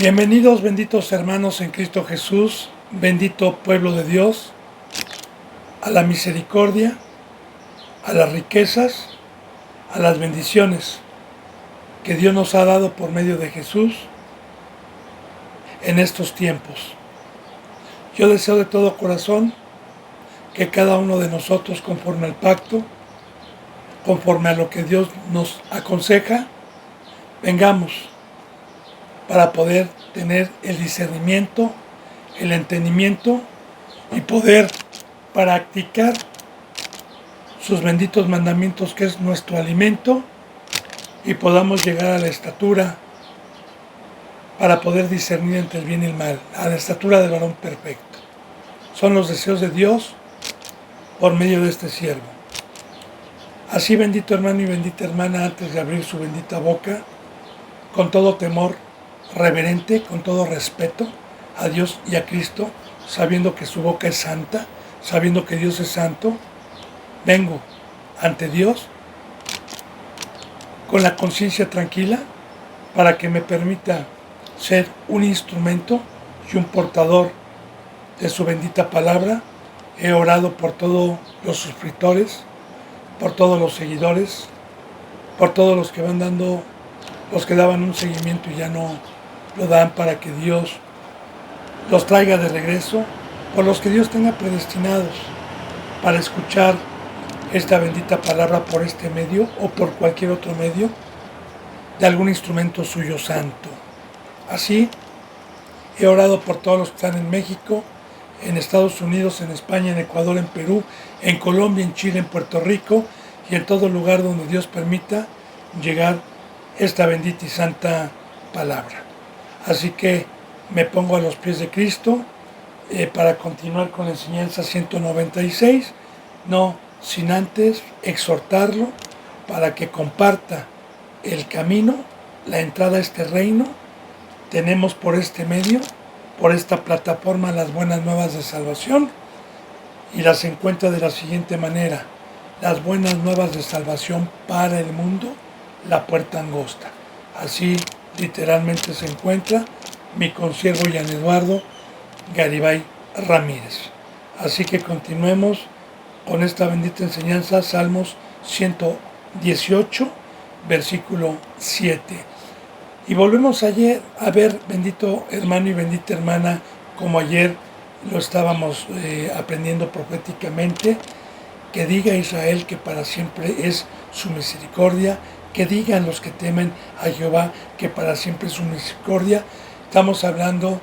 Bienvenidos, benditos hermanos en Cristo Jesús, bendito pueblo de Dios, a la misericordia, a las riquezas, a las bendiciones que Dios nos ha dado por medio de Jesús en estos tiempos. Yo deseo de todo corazón que cada uno de nosotros, conforme al pacto, conforme a lo que Dios nos aconseja, vengamos para poder tener el discernimiento, el entendimiento y poder practicar sus benditos mandamientos, que es nuestro alimento, y podamos llegar a la estatura para poder discernir entre el bien y el mal, a la estatura del varón perfecto. Son los deseos de Dios por medio de este siervo. Así, bendito hermano y bendita hermana, antes de abrir su bendita boca, con todo temor reverente, con todo respeto a Dios y a Cristo, sabiendo que su boca es santa, sabiendo que Dios es santo, vengo ante Dios con la conciencia tranquila para que me permita ser un instrumento y un portador de su bendita palabra. He orado por todos los suscriptores, por todos los seguidores, por todos los que van dando, los que daban un seguimiento y ya no lo dan, para que Dios los traiga de regreso, por los que Dios tenga predestinados para escuchar esta bendita palabra por este medio o por cualquier otro medio de algún instrumento suyo santo. Así, he orado por todos los que están en México, en Estados Unidos, en España, en Ecuador, en Perú, en Colombia, en Chile, en Puerto Rico y en todo lugar donde Dios permita llegar esta bendita y santa palabra. Así que me pongo a los pies de Cristo para continuar con la enseñanza 196, no sin antes exhortarlo para que comparta el camino, la entrada a este reino. Tenemos por este medio, por esta plataforma, las buenas nuevas de salvación, y las encuentra de la siguiente manera: las buenas nuevas de salvación para el mundo, la puerta angosta. Así literalmente se encuentra mi consiervo Jan Eduardo Garibay Ramírez. Así que continuemos con esta bendita enseñanza. Salmos 118, versículo 7. Y volvemos ayer a ver, bendito hermano y bendita hermana, como ayer lo estábamos aprendiendo proféticamente: que diga Israel que para siempre es su misericordia, que digan los que temen a Jehová que para siempre es su misericordia. Estamos hablando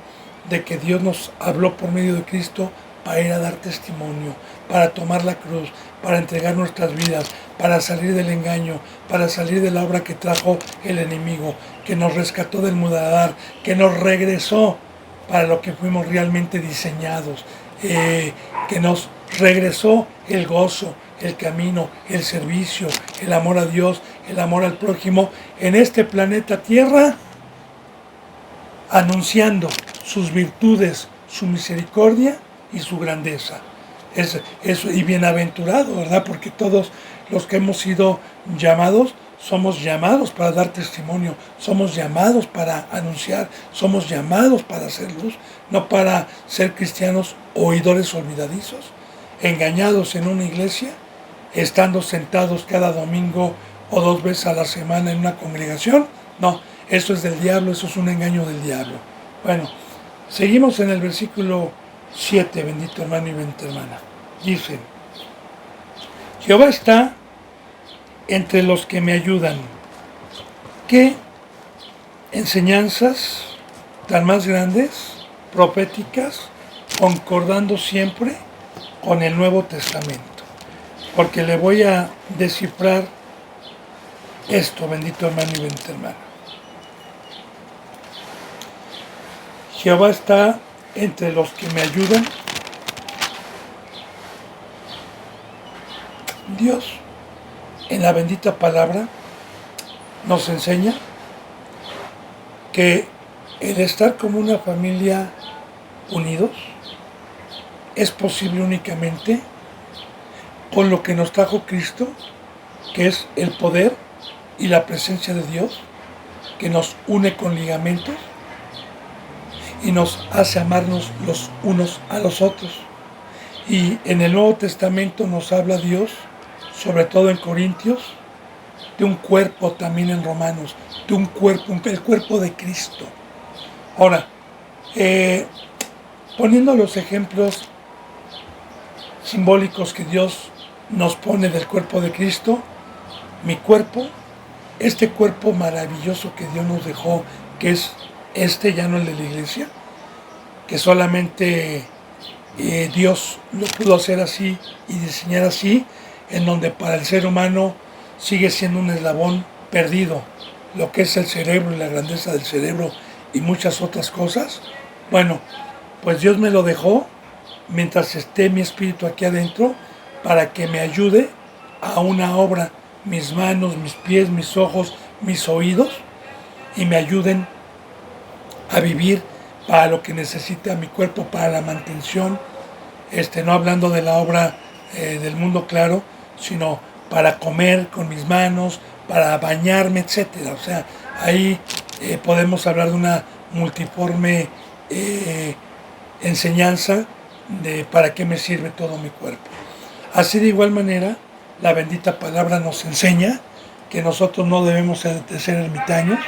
de que Dios nos habló por medio de Cristo para ir a dar testimonio, para tomar la cruz, para entregar nuestras vidas, para salir del engaño, para salir de la obra que trajo el enemigo, que nos rescató del muladar, que nos regresó para lo que fuimos realmente diseñados, que nos regresó el gozo, el camino, el servicio, el amor a Dios, el amor al prójimo en este planeta Tierra, anunciando sus virtudes, su misericordia y su grandeza. Y bienaventurado, ¿verdad? Porque todos los que hemos sido llamados, somos llamados para dar testimonio, somos llamados para anunciar, somos llamados para hacer luz, no para ser cristianos oidores olvidadizos, engañados en una iglesia, estando sentados cada domingo o 2 veces a la semana en una congregación. No, eso es del diablo, eso es un engaño del diablo. Bueno, seguimos en el versículo 7, bendito hermano y bendita hermana. Dice: Jehová está entre los que me ayudan. ¿Qué enseñanzas tan más grandes, proféticas, concordando siempre con el Nuevo Testamento? Porque le voy a descifrar esto, bendito hermano y bendita hermana. Jehová está entre los que me ayudan. Dios, en la bendita palabra, nos enseña que el estar como una familia unidos es posible únicamente con lo que nos trajo Cristo, que es el poder y la presencia de Dios, que nos une con ligamentos y nos hace amarnos los unos a los otros. Y en el Nuevo Testamento nos habla Dios, sobre todo en Corintios, de un cuerpo, también en Romanos, de un cuerpo, el cuerpo de Cristo. Ahora, poniendo los ejemplos simbólicos que Dios nos pone del cuerpo de Cristo, mi cuerpo, este cuerpo maravilloso que Dios nos dejó, que es ya no el de la iglesia, que solamente Dios lo pudo hacer así y diseñar así, en donde para el ser humano sigue siendo un eslabón perdido, lo que es el cerebro y la grandeza del cerebro y muchas otras cosas. Bueno, pues Dios me lo dejó mientras esté mi espíritu aquí adentro, para que me ayude a una obra, mis manos, mis pies, mis ojos, mis oídos, y me ayuden a vivir para lo que necesita mi cuerpo, para la mantención, no hablando de la obra del mundo claro, sino para comer con mis manos, para bañarme, etcétera. O sea, ahí podemos hablar de una multiforme enseñanza de para qué me sirve todo mi cuerpo. Así de igual manera, la bendita palabra nos enseña que nosotros no debemos de ser ermitaños,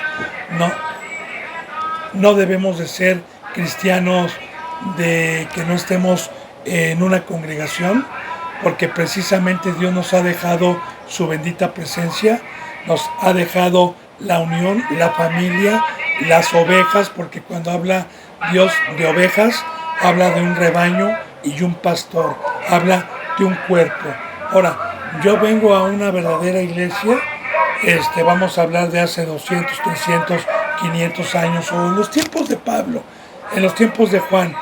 no debemos de ser cristianos de que no estemos en una congregación, porque precisamente Dios nos ha dejado su bendita presencia, nos ha dejado la unión, la familia, las ovejas, porque cuando habla Dios de ovejas, habla de un rebaño y un pastor, habla de un cuerpo. Ahora, yo vengo a una verdadera iglesia, vamos a hablar de hace 200, 300, 500 años, o en los tiempos de Pablo, en los tiempos de Juan,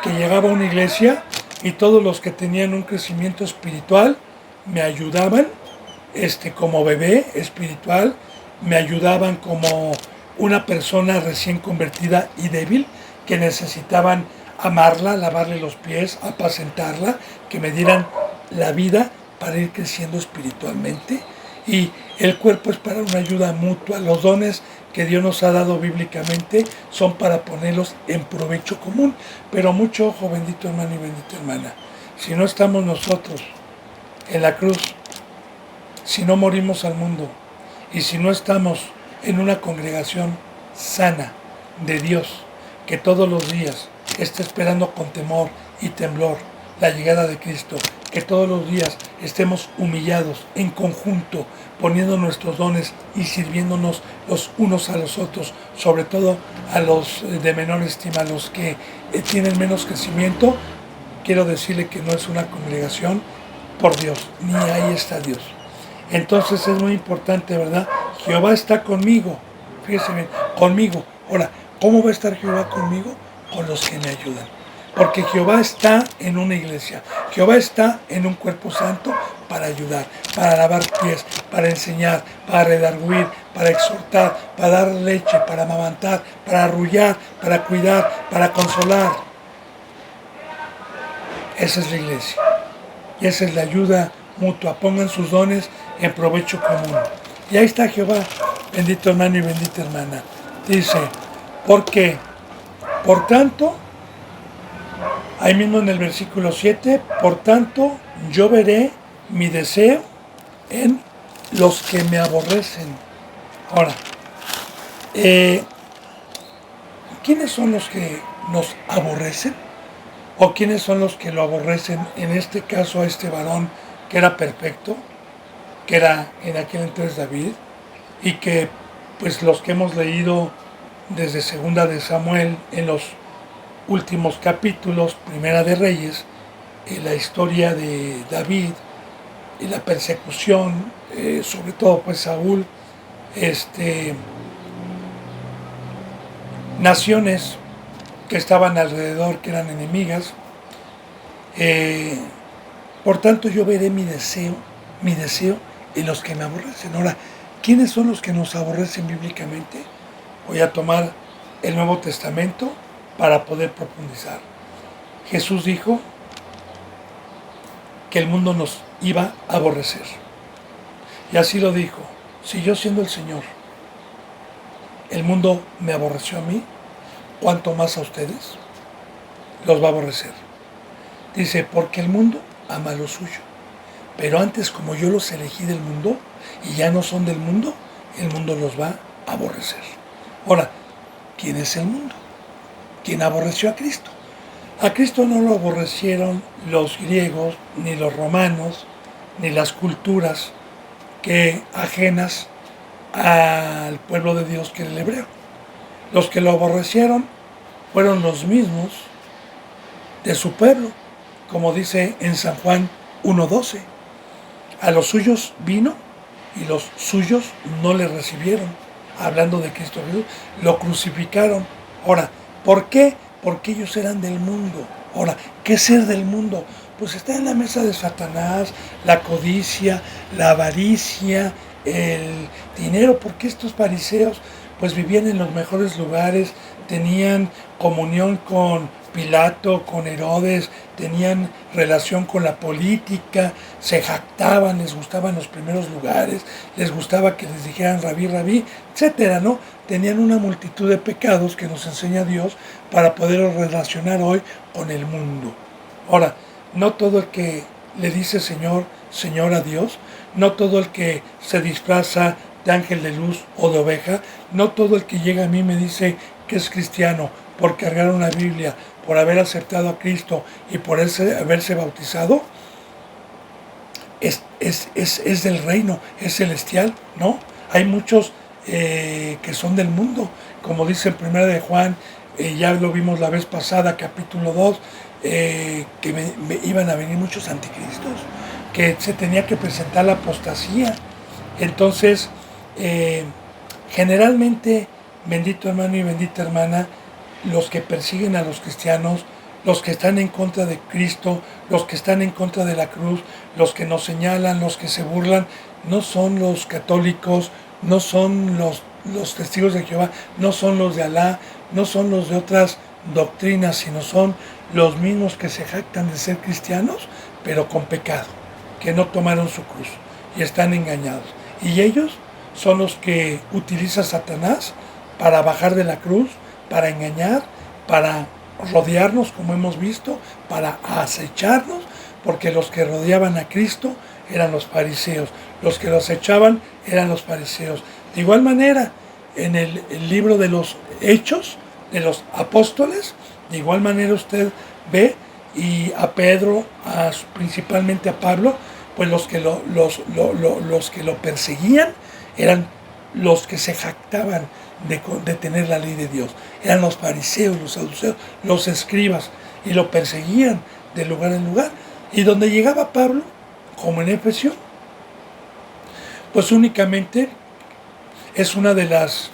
que llegaba a una iglesia y todos los que tenían un crecimiento espiritual me ayudaban, como bebé espiritual, me ayudaban como una persona recién convertida y débil, que necesitaban amarla, lavarle los pies, apacentarla, que me dieran la vida para ir creciendo espiritualmente. Y el cuerpo es para una ayuda mutua. Los dones que Dios nos ha dado bíblicamente son para ponerlos en provecho común. Pero mucho ojo, bendito hermano y bendita hermana. Si no estamos nosotros en la cruz, si no morimos al mundo y si no estamos en una congregación sana de Dios, que todos los días esté esperando con temor y temblor la llegada de Cristo, que todos los días estemos humillados en conjunto, poniendo nuestros dones y sirviéndonos los unos a los otros, sobre todo a los de menor estima, a los que tienen menos crecimiento. Quiero decirle que no es una congregación por Dios, ni ahí está Dios. Entonces es muy importante, ¿verdad? Jehová está conmigo, fíjese bien, conmigo. Ahora, ¿cómo va a estar Jehová conmigo? Con los que me ayudan. Porque Jehová está en una iglesia, Jehová está en un cuerpo santo para ayudar, para lavar pies, para enseñar, para redarguir, para exhortar, para dar leche, para amamantar, para arrullar, para cuidar, para consolar. Esa es la iglesia. Y esa es la ayuda mutua. Pongan sus dones en provecho común. Y ahí está Jehová, bendito hermano y bendita hermana. Dice, ¿por qué? Por tanto, ahí mismo en el versículo 7, por tanto, yo veré mi deseo en los que me aborrecen. Ahora, ¿quiénes son los que nos aborrecen? ¿O quiénes son los que lo aborrecen? En este caso a este varón que era perfecto, que era en aquel entonces David, y que pues los que hemos leído desde Segunda de Samuel, en los últimos capítulos, Primera de Reyes, la historia de David y la persecución, sobre todo pues Saúl, naciones que estaban alrededor, que eran enemigas. Por tanto yo veré mi deseo en los que me aborrecen. Ahora, ¿quiénes son los que nos aborrecen bíblicamente? Voy a tomar el Nuevo Testamento para poder profundizar. Jesús dijo que el mundo nos iba a aborrecer. Y así lo dijo. Si yo siendo el Señor, el mundo me aborreció a mí, cuanto más a ustedes los va a aborrecer. Dice, porque el mundo ama lo suyo. Pero antes, como yo los elegí del mundo y ya no son del mundo, el mundo los va a aborrecer. Ahora, ¿quién es el mundo? ¿Quién aborreció a Cristo? A Cristo no lo aborrecieron los griegos, ni los romanos, ni las culturas que ajenas al pueblo de Dios que era el hebreo. Los que lo aborrecieron fueron los mismos de su pueblo, como dice en San Juan 1:12. A los suyos vino y los suyos no le recibieron. Hablando de Cristo Jesús, lo crucificaron. Ahora, ¿por qué? Porque ellos eran del mundo. Ahora, ¿qué es ser del mundo? Pues está en la mesa de Satanás, la codicia, la avaricia, el dinero, porque estos fariseos pues vivían en los mejores lugares, tenían comunión con Pilato, con Herodes, tenían relación con la política, se jactaban, les gustaban los primeros lugares, les gustaba que les dijeran rabí, rabí, etcétera, ¿no? Tenían una multitud de pecados que nos enseña Dios para poder relacionar hoy con el mundo. Ahora, no todo el que le dice Señor, Señor a Dios, no todo el que se disfraza de ángel de luz o de oveja, no todo el que llega a mí me dice que es cristiano por cargar una Biblia, por haber aceptado a Cristo y por haberse bautizado, es del reino, es celestial, ¿no? Hay muchos que son del mundo, como dice en 1 de Juan, ya lo vimos la vez pasada, capítulo 2, que iban a venir muchos anticristos, que se tenía que presentar la apostasía. Entonces, generalmente, bendito hermano y bendita hermana, los que persiguen a los cristianos, los que están en contra de Cristo, los que están en contra de la cruz, los que nos señalan, los que se burlan, no son los católicos, no son los testigos de Jehová, no son los de Alá, no son los de otras doctrinas, sino son los mismos que se jactan de ser cristianos, pero con pecado, que no tomaron su cruz y están engañados. Y ellos son los que utiliza Satanás para bajar de la cruz, para engañar, para rodearnos, como hemos visto, para acecharnos, porque los que rodeaban a Cristo eran los fariseos, los que lo acechaban eran los fariseos. De igual manera, en el libro de los Hechos de los Apóstoles, de igual manera usted ve, y a Pedro, principalmente a Pablo, pues los que lo perseguían eran los que se jactaban de tener la ley de Dios. Eran los fariseos, los saduceos, los escribas, y lo perseguían de lugar en lugar. Y donde llegaba Pablo, como en Efesios, pues únicamente es una de las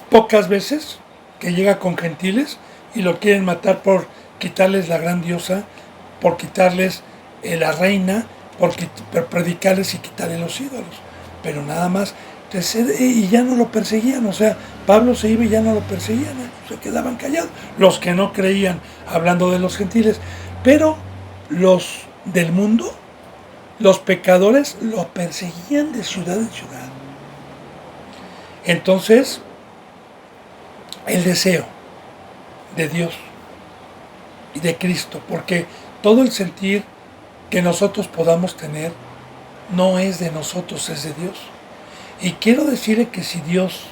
pocas veces que llega con gentiles y lo quieren matar por quitarles la gran diosa, por quitarles la reina, por predicarles y quitarles los ídolos. Pero nada más. Entonces, y ya no lo perseguían, o sea, Pablo se iba y ya no lo perseguían, se quedaban callados. Los que no creían, hablando de los gentiles, pero los del mundo, los pecadores, lo perseguían de ciudad en ciudad. Entonces, el deseo de Dios y de Cristo, porque todo el sentir que nosotros podamos tener no es de nosotros, es de Dios. Y quiero decirle que si Dios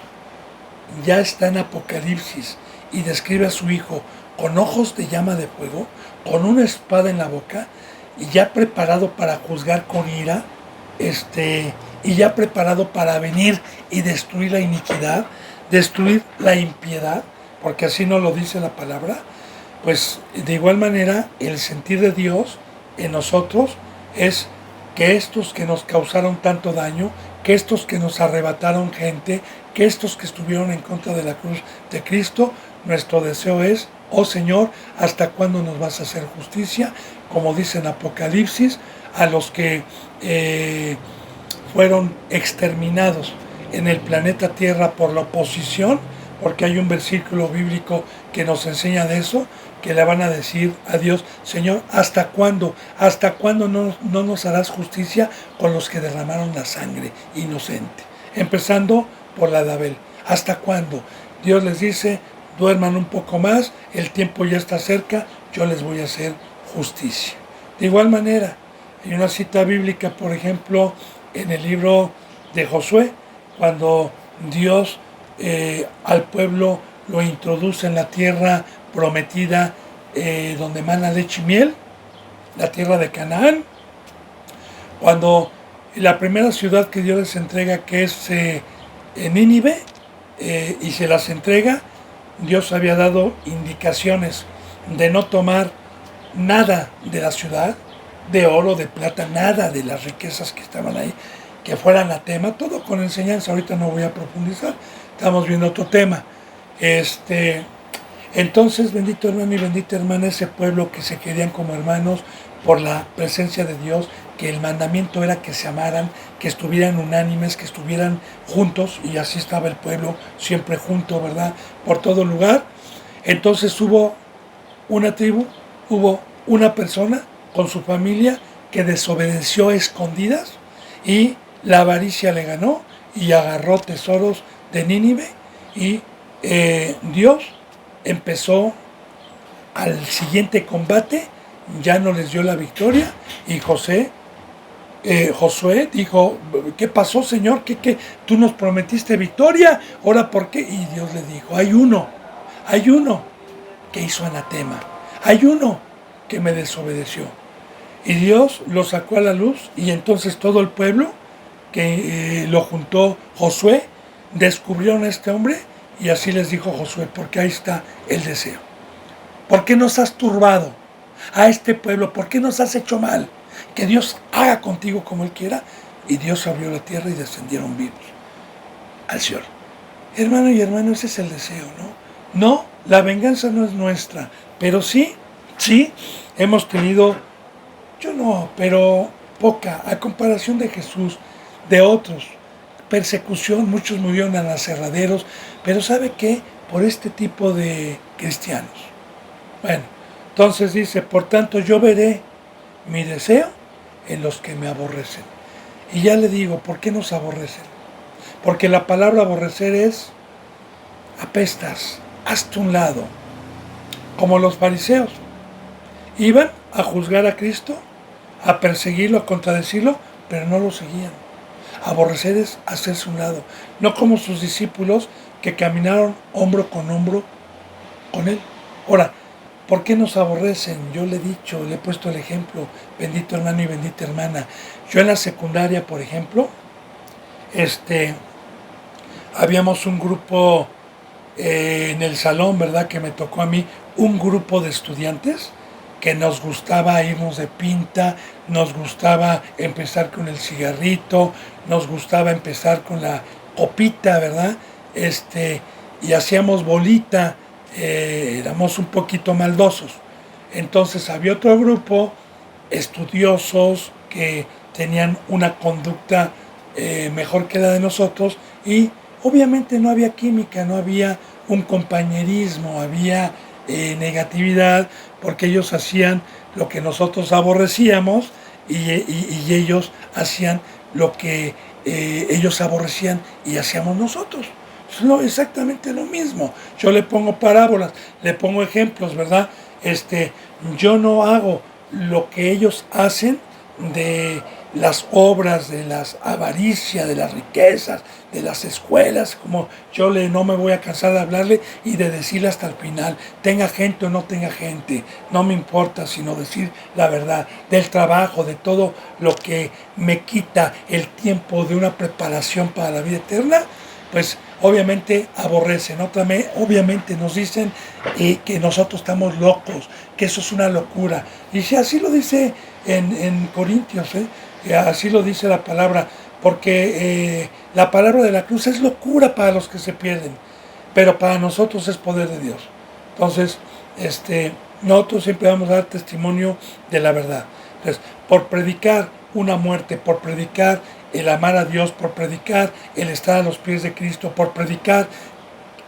ya está en Apocalipsis y describe a su Hijo con ojos de llama de fuego, con una espada en la boca, y ya preparado para juzgar con ira, y ya preparado para venir y destruir la iniquidad, destruir la impiedad, porque así nos lo dice la palabra, pues de igual manera el sentir de Dios en nosotros es que estos que nos causaron tanto daño, que estos que nos arrebataron gente, que estos que estuvieron en contra de la cruz de Cristo, nuestro deseo es, oh Señor, ¿hasta cuándo nos vas a hacer justicia? Como dice en Apocalipsis, a los que fueron exterminados en el planeta Tierra por la oposición, porque hay un versículo bíblico que nos enseña de eso, que le van a decir a Dios, Señor, ¿hasta cuándo? ¿Hasta cuándo no nos harás justicia con los que derramaron la sangre inocente? Empezando por la de Abel. ¿Hasta cuándo? Dios les dice, duerman un poco más, el tiempo ya está cerca, yo les voy a hacer justicia. De igual manera, hay una cita bíblica, por ejemplo, en el libro de Josué, cuando Dios al pueblo lo introduce en la tierra prometida, donde mana leche y miel, la tierra de Canaán, cuando la primera ciudad que Dios les entrega, que es Nínive, y se las entrega, Dios había dado indicaciones de no tomar nada de la ciudad, de oro, de plata, nada de las riquezas que estaban ahí, que fuera anatema, todo con enseñanza. Ahorita no voy a profundizar, estamos viendo otro tema. Entonces, bendito hermano y bendita hermana, ese pueblo que se querían como hermanos por la presencia de Dios, que el mandamiento era que se amaran, que estuvieran unánimes, que estuvieran juntos, y así estaba el pueblo, siempre junto, ¿verdad? Por todo lugar. Entonces hubo una tribu, hubo una persona con su familia que desobedeció a escondidas, y la avaricia le ganó y agarró tesoros de Nínive, y Dios empezó al siguiente combate, ya no les dio la victoria, y Josué dijo, ¿qué pasó, Señor? ¿Qué? Tú nos prometiste victoria, ¿ahora por qué? Y Dios le dijo, hay uno que hizo anatema, hay uno que me desobedeció. Y Dios lo sacó a la luz, y entonces todo el pueblo que lo juntó Josué, descubrieron a este hombre, y así les dijo Josué, porque ahí está el deseo. ¿Por qué nos has turbado a este pueblo? ¿Por qué nos has hecho mal? Que Dios haga contigo como Él quiera. Y Dios abrió la tierra y descendieron vivos al cielo. Hermano y hermano, ese es el deseo, ¿no? No, la venganza no es nuestra, pero sí, hemos tenido, yo no, pero poca, a comparación de Jesús, de otros, persecución, muchos murieron en aserraderos, pero ¿sabe qué? Por este tipo de cristianos. Bueno, entonces dice, por tanto yo veré mi deseo en los que me aborrecen. Y ya le digo, ¿por qué nos aborrecen? Porque la palabra aborrecer es apestas, hazte un lado. Como los fariseos. Iban a juzgar a Cristo, a perseguirlo, a contradecirlo, pero no lo seguían. Aborrecer es hacerse un lado. No como sus discípulos que caminaron hombro con Él. Ahora, ¿por qué nos aborrecen? Yo le he dicho, le he puesto el ejemplo, bendito hermano y bendita hermana. Yo en la secundaria, por ejemplo, habíamos un grupo en el salón, ¿verdad? Que me tocó a mí, un grupo de estudiantes que nos gustaba irnos de pinta, nos gustaba empezar con el cigarrito, nos gustaba empezar con la copita, ¿verdad? Y hacíamos bolita, éramos un poquito maldosos. Entonces había otro grupo, estudiosos, que tenían una conducta mejor que la de nosotros, y obviamente no había química, no había un compañerismo, había negatividad, porque ellos hacían lo que nosotros aborrecíamos, y ellos hacían lo que ellos aborrecían y hacíamos nosotros. Es exactamente lo mismo. Yo le pongo parábolas, le pongo ejemplos, ¿verdad? Yo no hago lo que ellos hacen de las obras, de las avaricias, de las riquezas, de las escuelas, como yo no me voy a cansar de hablarle y de decirle hasta el final, tenga gente o no tenga gente, no me importa, sino decir la verdad, del trabajo, de todo lo que me quita el tiempo de una preparación para la vida eterna. Pues obviamente aborrecen, obviamente nos dicen que nosotros estamos locos, que eso es una locura. Y si así lo dice en Corintios, así lo dice la palabra, porque la palabra de la cruz es locura para los que se pierden, pero para nosotros es poder de Dios. Entonces, nosotros siempre vamos a dar testimonio de la verdad. Entonces, por predicar una muerte, por predicar el amar a Dios, por predicar el estar a los pies de Cristo, por predicar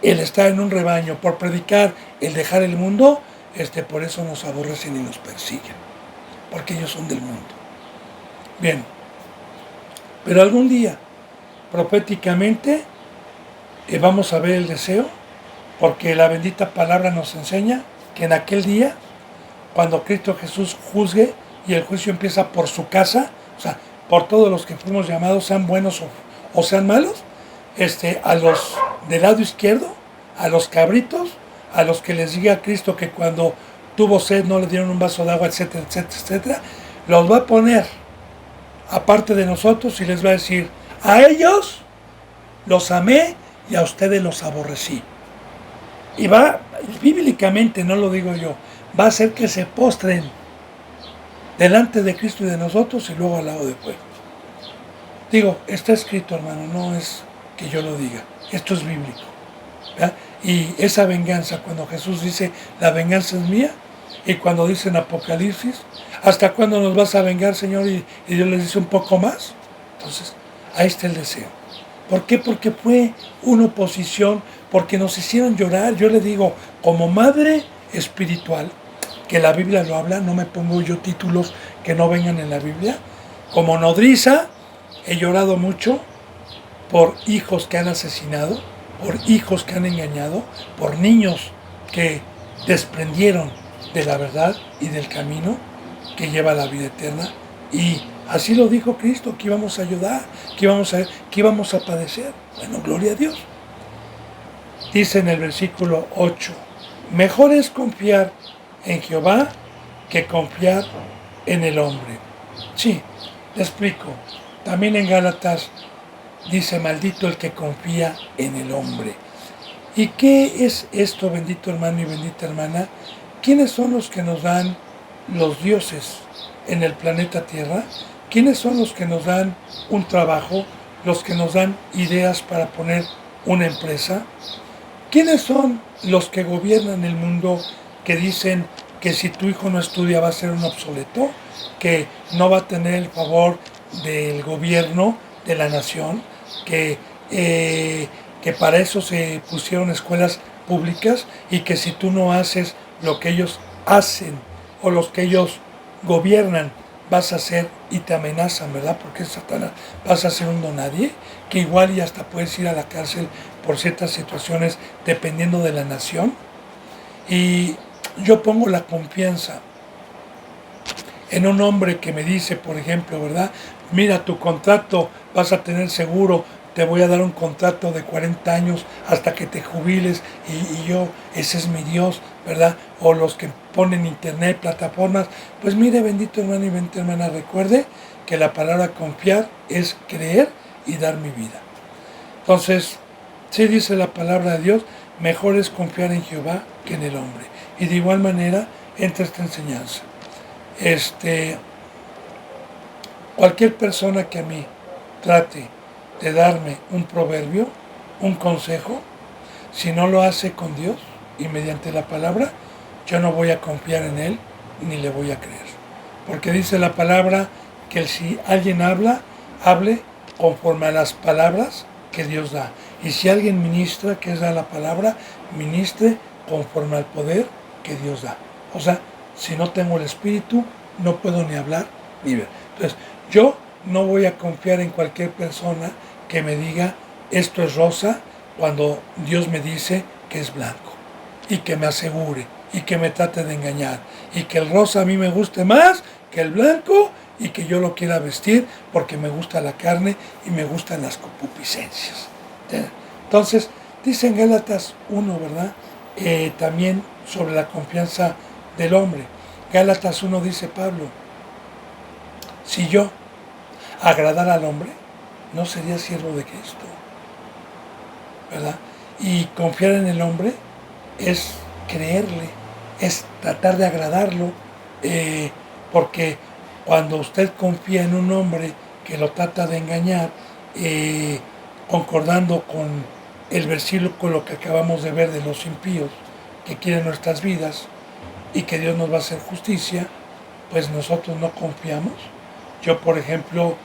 el estar en un rebaño, por predicar el dejar el mundo, por eso nos aborrecen y nos persiguen, porque ellos son del mundo. Bien, pero algún día, proféticamente, vamos a ver el deseo porque la bendita palabra nos enseña que en aquel día, cuando Cristo Jesús juzgue y el juicio empieza por su casa, o sea, por todos los que fuimos llamados, sean buenos o sean malos, a los del lado izquierdo, a los cabritos, a los que les diga a Cristo que cuando tuvo sed no le dieron un vaso de agua, etcétera, etcétera, etcétera, los va a poner aparte de nosotros y les va a decir, a ellos los amé y a ustedes los aborrecí. Y va, bíblicamente, no lo digo yo, va a hacer que se postren delante de Cristo y de nosotros y luego al lado de fuego. Digo, está escrito, hermano, no es que yo lo diga, esto es bíblico, ¿verdad? Y esa venganza, cuando Jesús dice, la venganza es mía, y cuando dice en Apocalipsis, ¿hasta cuándo nos vas a vengar, Señor? Y Dios les dice un poco más. Entonces, ahí está el deseo. ¿Por qué? Porque fue una oposición, porque nos hicieron llorar. Yo le digo, como madre espiritual, que la Biblia lo habla, no me pongo yo títulos que no vengan en la Biblia. Como nodriza, he llorado mucho por hijos que han asesinado, por hijos que han engañado, por niños que desprendieron de la verdad y del camino que lleva a la vida eterna. Y así lo dijo Cristo, que íbamos a ayudar, que íbamos a padecer. Bueno, gloria a Dios. Dice en el versículo 8, mejor es confiar en Jehová que confiar en el hombre. Sí, le explico. También en Gálatas dice, maldito el que confía en el hombre. ¿Y qué es esto, bendito hermano y bendita hermana? ¿Quiénes son los que nos dan los dioses en el planeta Tierra? ¿Quiénes son los que nos dan un trabajo? ¿Los que nos dan ideas para poner una empresa? ¿Quiénes son los que gobiernan el mundo que dicen que si tu hijo no estudia va a ser un obsoleto? Que no va a tener el favor del gobierno, de la nación, que para eso se pusieron escuelas públicas y que si tú no haces lo que ellos hacen o los que ellos gobiernan, vas a hacer y te amenazan, ¿verdad? Porque Satanás, vas a ser un donadie, que igual y hasta puedes ir a la cárcel por ciertas situaciones dependiendo de la nación. Y yo pongo la confianza en un hombre que me dice, por ejemplo, ¿verdad? Mira, tu contrato, vas a tener seguro, te voy a dar un contrato de 40 años hasta que te jubiles y yo, ese es mi Dios, ¿verdad? O los que ponen internet, plataformas, pues mire, bendito hermano y bendita hermana, recuerde que la palabra confiar es creer y dar mi vida. Entonces, sí dice la palabra de Dios, mejor es confiar en Jehová que en el hombre. Y de igual manera entra esta enseñanza. Cualquier persona que a mí trate de darme un proverbio, un consejo, si no lo hace con Dios y mediante la palabra, yo no voy a confiar en él ni le voy a creer. Porque dice la palabra que si alguien habla, hable conforme a las palabras que Dios da. Y si alguien ministra, que es da la palabra, ministre conforme al poder que Dios da. O sea, si no tengo el Espíritu, no puedo ni hablar ni ver. Entonces, yo no voy a confiar en cualquier persona que me diga esto es rosa cuando Dios me dice que es blanco. Y que me asegure, y que me trate de engañar. Y que el rosa a mí me guste más que el blanco y que yo lo quiera vestir porque me gusta la carne y me gustan las concupiscencias. Entonces, dice en Gálatas 1, ¿verdad? También sobre la confianza del hombre. Gálatas 1 dice Pablo, si yo agradara al hombre, no sería siervo de Cristo, ¿verdad? Y confiar en el hombre es creerle, es tratar de agradarlo, porque cuando usted confía en un hombre que lo trata de engañar, concordando con el versículo con lo que acabamos de ver de los impíos que quieren nuestras vidas y que Dios nos va a hacer justicia, pues nosotros no confiamos. Yo, por ejemplo,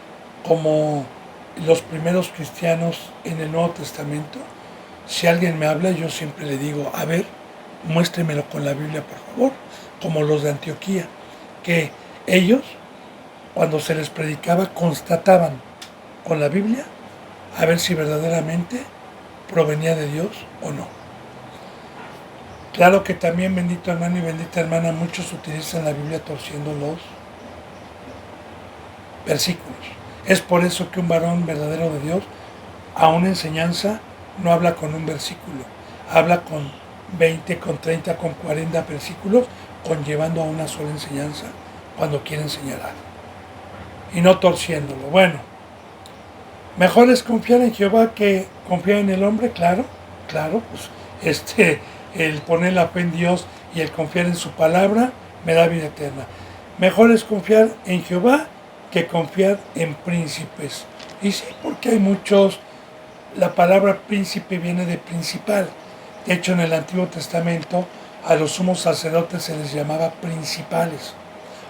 como los primeros cristianos en el Nuevo Testamento, si alguien me habla, yo siempre le digo, a ver, muéstremelo con la Biblia, por favor, como los de Antioquía, que ellos, cuando se les predicaba, constataban con la Biblia a ver si verdaderamente provenía de Dios o no. Claro que también, bendito hermano y bendita hermana, muchos utilizan la Biblia torciendo los versículos. Es por eso que un varón verdadero de Dios, a una enseñanza, no habla con un versículo, habla con 20, con 30, con 40 versículos, conllevando a una sola enseñanza cuando quiere enseñar algo. Y no torciéndolo. Bueno, mejor es confiar en Jehová que confiar en el hombre, claro, pues el poner la fe en Dios y el confiar en su palabra me da vida eterna. Mejor es confiar en Jehová que confiar en príncipes. Y sí, porque hay muchos, la palabra príncipe viene de principal. De hecho, en el Antiguo Testamento a los sumos sacerdotes se les llamaba principales.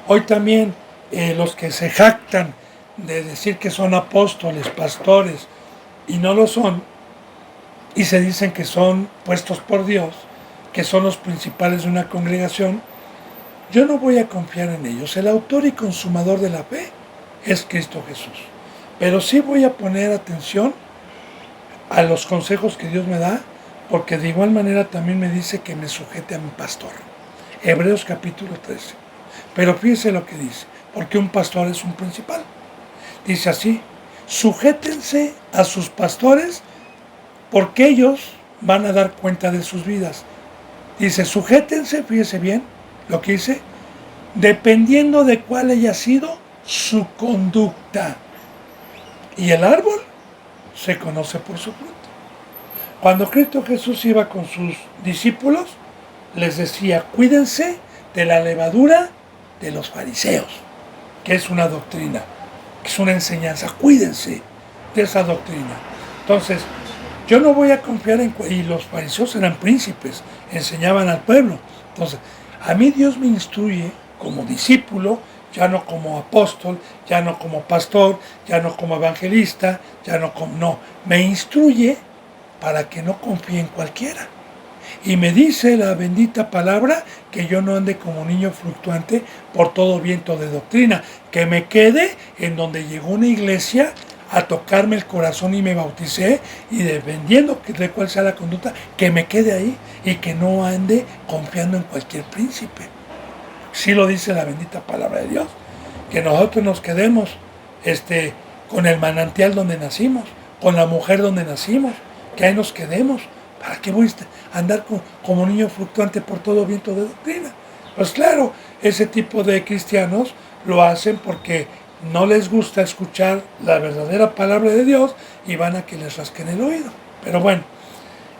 Hoy también los que se jactan de decir que son apóstoles, pastores, y no lo son, y se dicen que son puestos por Dios, que son los principales de una congregación, yo no voy a confiar en ellos. El autor y consumador de la fe es Cristo Jesús. Pero sí voy a poner atención a los consejos que Dios me da, porque de igual manera también me dice que me sujete a mi pastor. Hebreos capítulo 13. Pero fíjese lo que dice, porque un pastor es un principal. Dice así: sujétense a sus pastores porque ellos van a dar cuenta de sus vidas. Dice, sujétense, fíjese bien lo que dice, dependiendo de cuál haya sido su conducta. Y el árbol se conoce por su fruto. Cuando Cristo Jesús iba con sus discípulos, les decía, cuídense de la levadura de los fariseos, que es una doctrina, que es una enseñanza. Cuídense de esa doctrina. Entonces, yo no voy a confiar en... Y los fariseos eran príncipes, enseñaban al pueblo. Entonces, a mí Dios me instruye como discípulo, ya no como apóstol, ya no como pastor, ya no como evangelista, ya no como... No, me instruye para que no confíe en cualquiera. Y me dice la bendita palabra que yo no ande como niño fluctuante por todo viento de doctrina, que me quede en donde llegó una iglesia a tocarme el corazón y me bauticé, y dependiendo de cuál sea la conducta, que me quede ahí y que no ande confiando en cualquier príncipe. Sí lo dice la bendita palabra de Dios, que nosotros nos quedemos con el manantial donde nacimos, con la mujer donde nacimos, que ahí nos quedemos. ¿Para qué voy a andar como niño fluctuante por todo viento de doctrina? Pues claro, ese tipo de cristianos lo hacen porque no les gusta escuchar la verdadera palabra de Dios y van a que les rasquen el oído. Pero bueno,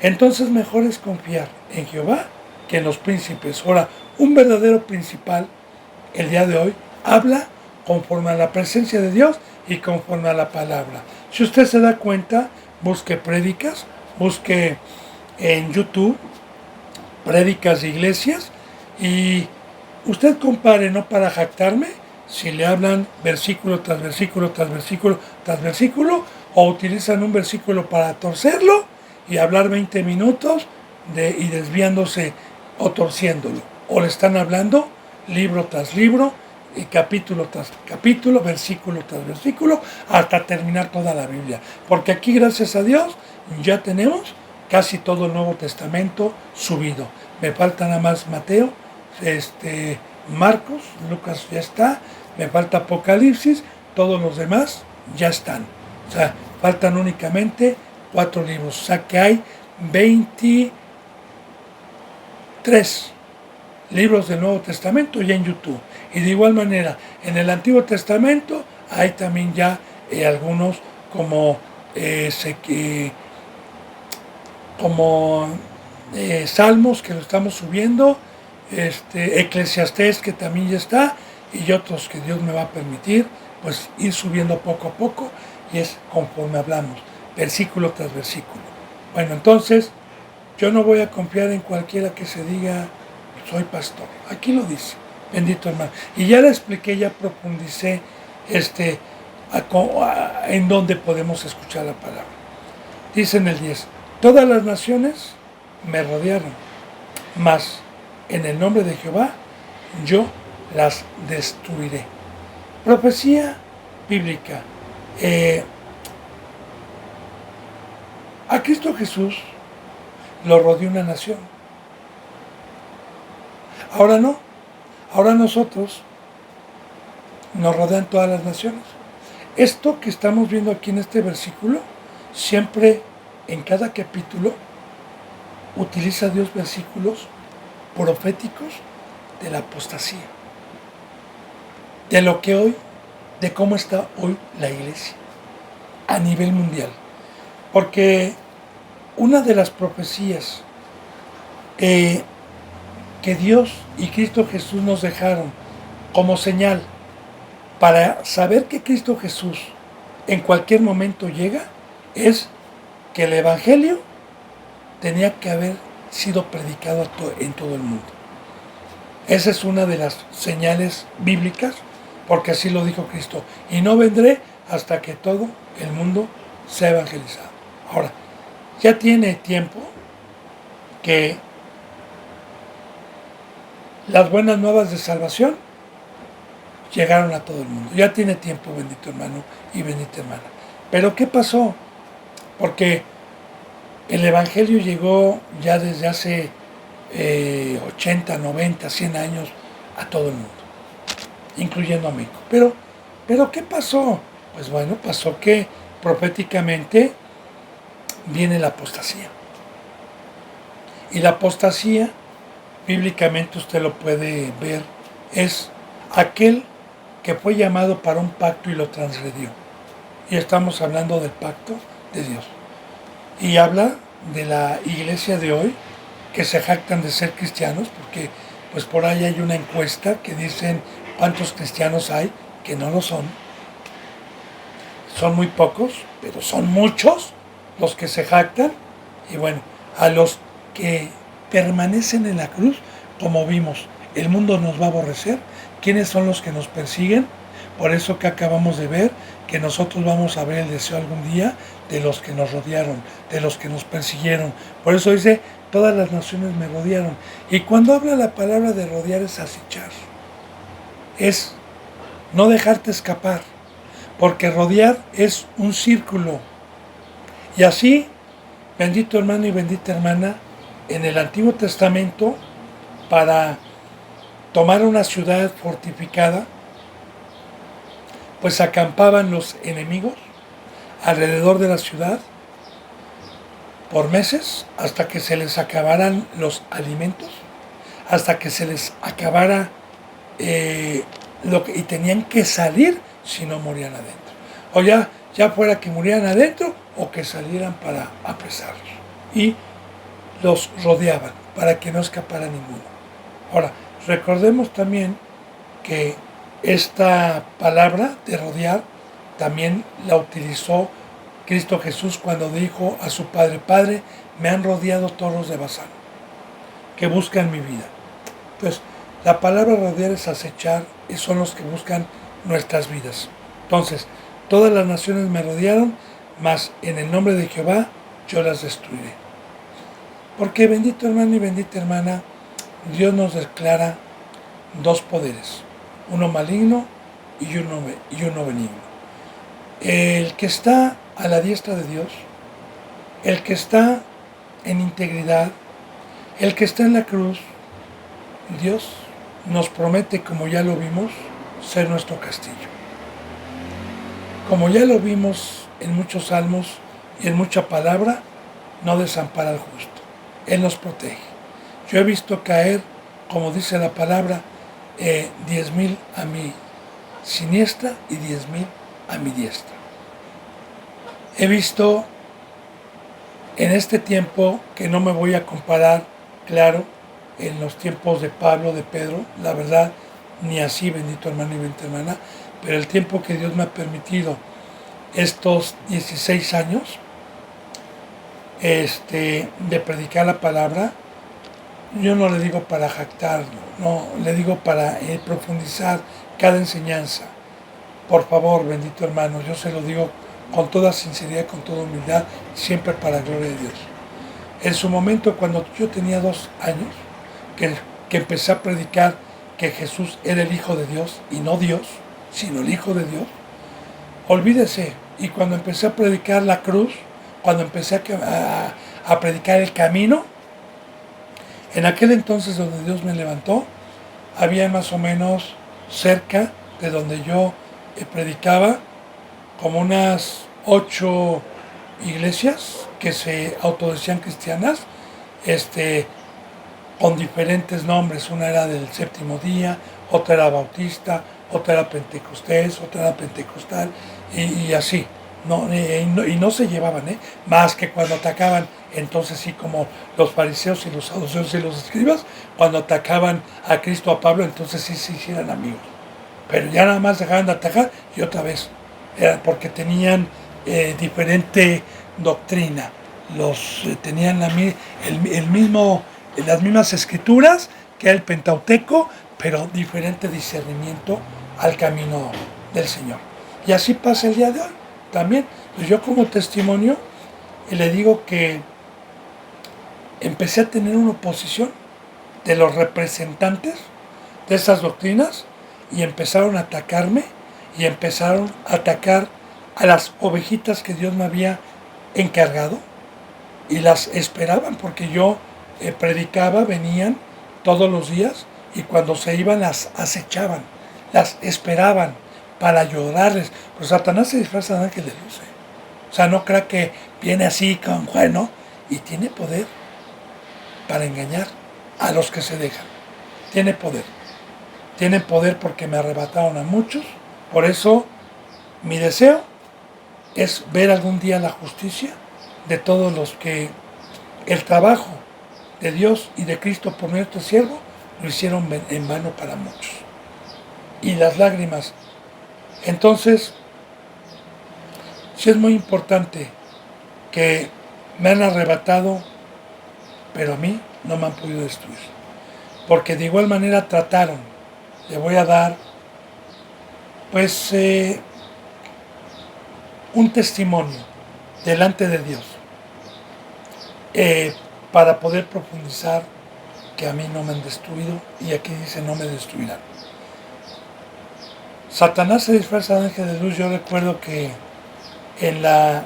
entonces mejor es confiar en Jehová que en los príncipes. Ahora, un verdadero principal, el día de hoy, habla conforme a la presencia de Dios y conforme a la palabra. Si usted se da cuenta, busque prédicas, busque en YouTube prédicas de iglesias y usted compare, no para jactarme, si le hablan versículo tras versículo, tras versículo, tras versículo, o utilizan un versículo para torcerlo y hablar 20 minutos y desviándose o torciéndolo. O le están hablando libro tras libro, y capítulo tras capítulo, versículo tras versículo, hasta terminar toda la Biblia. Porque aquí, gracias a Dios, ya tenemos casi todo el Nuevo Testamento subido. Me falta nada más Mateo, Marcos, Lucas ya está, me falta Apocalipsis, todos los demás ya están. O sea, faltan únicamente 4 libros. O sea que hay 23 libros del Nuevo Testamento ya en YouTube. Y de igual manera, en el Antiguo Testamento hay también ya algunos como Salmos, que lo estamos subiendo, Eclesiastés, que también ya está, y otros que Dios me va a permitir pues ir subiendo poco a poco, y es conforme hablamos, versículo tras versículo. Bueno, entonces yo no voy a confiar en cualquiera que se diga soy pastor. Aquí lo dice, bendito hermano. Y ya le expliqué, ya profundicé en dónde podemos escuchar la palabra. Dice en el 10, todas las naciones me rodearon, mas en el nombre de Jehová yo las destruiré. Profecía bíblica. A Cristo Jesús lo rodeó una nación. Ahora no, ahora nosotros nos rodean todas las naciones. Esto que estamos viendo aquí en este versículo, siempre en cada capítulo utiliza Dios versículos proféticos de la apostasía, de lo que hoy, de cómo está hoy la iglesia a nivel mundial. Porque una de las profecías que Dios y Cristo Jesús nos dejaron como señal para saber que Cristo Jesús en cualquier momento llega, es que el Evangelio tenía que haber sido predicado en todo el mundo. Esa es una de las señales bíblicas, porque así lo dijo Cristo. Y no vendré hasta que todo el mundo sea evangelizado. Ahora, ya tiene tiempo que las buenas nuevas de salvación llegaron a todo el mundo. Ya tiene tiempo, bendito hermano y bendita hermana. Pero ¿qué pasó? Porque el Evangelio llegó ya desde hace 80, 90, 100 años a todo el mundo, incluyendo a México. Pero ¿qué pasó? Pues bueno, pasó que proféticamente viene la apostasía. Y la apostasía, bíblicamente usted lo puede ver, es aquel que fue llamado para un pacto y lo transgredió. Y estamos hablando del pacto de Dios. Y habla de la iglesia de hoy, que se jactan de ser cristianos, porque pues por ahí hay una encuesta que dicen cuántos cristianos hay que no lo son. Son muy pocos, pero son muchos los que se jactan. Y bueno, a los que permanecen en la cruz, como vimos, el mundo nos va a aborrecer. ¿Quiénes son los que nos persiguen? Por eso que acabamos de ver, que nosotros vamos a ver el deseo algún día de los que nos rodearon, de los que nos persiguieron. Por eso dice, todas las naciones me rodearon. Y cuando habla la palabra de rodear es acechar, es no dejarte escapar, porque rodear es un círculo. Y así, bendito hermano y bendita hermana, en el Antiguo Testamento, para tomar una ciudad fortificada, pues acampaban los enemigos alrededor de la ciudad por meses, hasta que se les acabaran los alimentos, hasta que se les acabara y tenían que salir si no morían adentro. O ya fuera que murieran adentro o que salieran para apresarlos. Y los rodeaban para que no escapara ninguno. Ahora, recordemos también que esta palabra de rodear también la utilizó Cristo Jesús cuando dijo a su Padre, Padre, me han rodeado toros de Basán, que buscan mi vida. Pues la palabra rodear es acechar, y son los que buscan nuestras vidas. Entonces, todas las naciones me rodearon, mas en el nombre de Jehová yo las destruiré. Porque bendito hermano y bendita hermana, Dios nos declara dos poderes, uno maligno y uno benigno. El que está a la diestra de Dios, el que está en integridad, el que está en la cruz, Dios nos promete, como ya lo vimos, ser nuestro castillo. Como ya lo vimos en muchos salmos y en mucha palabra, no desampara al justo. Él nos protege. Yo he visto caer, como dice la palabra, 10,000 a mi siniestra y 10,000 a mi diestra. He visto en este tiempo, que no me voy a comparar, claro, en los tiempos de Pablo, de Pedro, la verdad, ni así, bendito hermano y bendita hermana, pero el tiempo que Dios me ha permitido, estos 16 años, de predicar la palabra, yo no le digo para jactarlo, no, le digo para profundizar cada enseñanza. Por favor, bendito hermano, yo se lo digo con toda sinceridad, con toda humildad, siempre para la gloria de Dios. En su momento, cuando yo tenía 2 años, que empecé a predicar que Jesús era el Hijo de Dios, y no Dios, sino el Hijo de Dios, olvídese. Y cuando empecé a predicar la cruz, cuando empecé a predicar el camino, en aquel entonces donde Dios me levantó, había más o menos cerca de donde yo predicaba como unas 8 iglesias que se autodecían cristianas, con diferentes nombres. Una era del Séptimo Día, otra era Bautista, otra era Pentecostés, otra era Pentecostal, y así. Y no se llevaban, más que cuando atacaban, entonces sí, como los fariseos y los saduceos y los escribas, cuando atacaban a Cristo, a Pablo, entonces sí eran amigos. Pero ya nada más dejaban de atacar y otra vez, era porque tenían diferente doctrina. Tenían las mismas escrituras que el Pentateuco, pero diferente discernimiento al camino del Señor. Y así pasa el día de hoy también. Pues yo como testimonio le digo que empecé a tener una oposición de los representantes de esas doctrinas y empezaron a atacarme y empezaron a atacar a las ovejitas que Dios me había encargado y las esperaban porque yo predicaba, venían todos los días y cuando se iban las acechaban, las esperaban para ayudarles. Pero Satanás se disfraza de ángel de luz. O sea, no crea que viene así con bueno y tiene poder para engañar a los que se dejan. Tiene poder. Tiene poder porque me arrebataron a muchos. Por eso mi deseo es ver algún día la justicia de todos los que el trabajo de Dios y de Cristo por nuestro siervo lo hicieron en vano para muchos. Y las lágrimas. Entonces, sí es muy importante que me han arrebatado, pero a mí no me han podido destruir. Porque de igual manera trataron. Le voy a dar, pues, un testimonio delante de Dios para poder profundizar que a mí no me han destruido y aquí dice no me destruirán. Satanás se disfraza de ángel de luz. Yo recuerdo que en la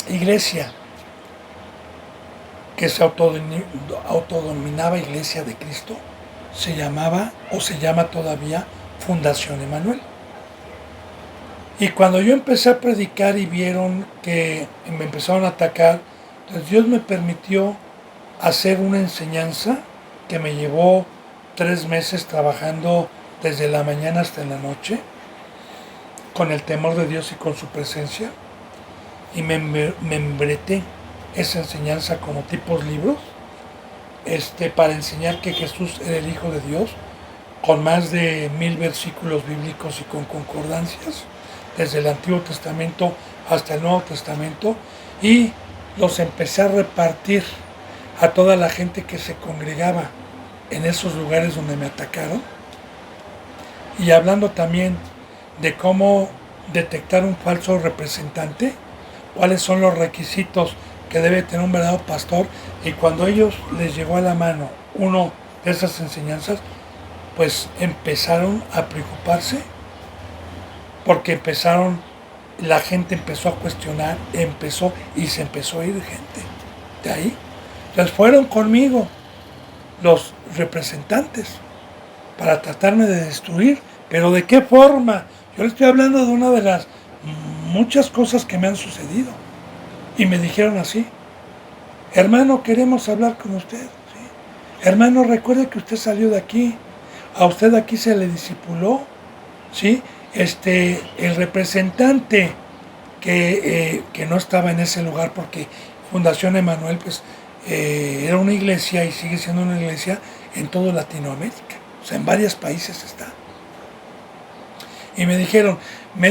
iglesia que se autodominaba Iglesia de Cristo se llamaba o se llama todavía Fundación Emanuel. Y cuando yo empecé a predicar y vieron que me empezaron a atacar, entonces Dios me permitió hacer una enseñanza que me llevó 3 meses trabajando desde la mañana hasta en la noche, con el temor de Dios y con su presencia, y me embreté esa enseñanza como tipos libros, para enseñar que Jesús era el Hijo de Dios, con más de 1000 versículos bíblicos y con concordancias, desde el Antiguo Testamento hasta el Nuevo Testamento, y los empecé a repartir a toda la gente que se congregaba en esos lugares donde me atacaron, y hablando también de cómo detectar un falso representante, cuáles son los requisitos que debe tener un verdadero pastor, y cuando a ellos les llegó a la mano uno de esas enseñanzas, pues empezaron a preocuparse, porque la gente empezó a cuestionar, y se empezó a ir gente de ahí. Entonces fueron conmigo los representantes para tratarme de destruir, pero ¿de qué forma? Yo le estoy hablando de una de las muchas cosas que me han sucedido. Y me dijeron así: hermano, queremos hablar con usted. ¿Sí? Hermano, recuerde que usted salió de aquí. A usted aquí se le discipuló. ¿Sí? El representante que no estaba en ese lugar, porque Fundación Emanuel pues, era una iglesia y sigue siendo una iglesia en toda Latinoamérica. O sea, en varios países está. Y me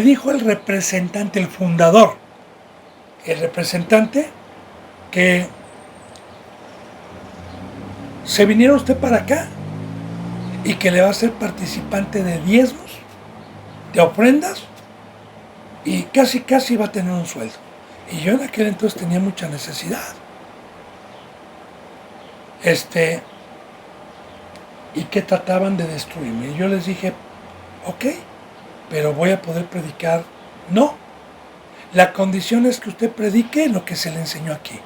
dijo el representante, el fundador, el representante, que se viniera usted para acá y que le va a ser participante de diezmos, de ofrendas, y casi va a tener un sueldo. Y yo en aquel entonces tenía mucha necesidad. Y que trataban de destruirme. Y yo les dije, ok, pero voy a poder predicar. No, la condición es que usted predique lo que se le enseñó aquí,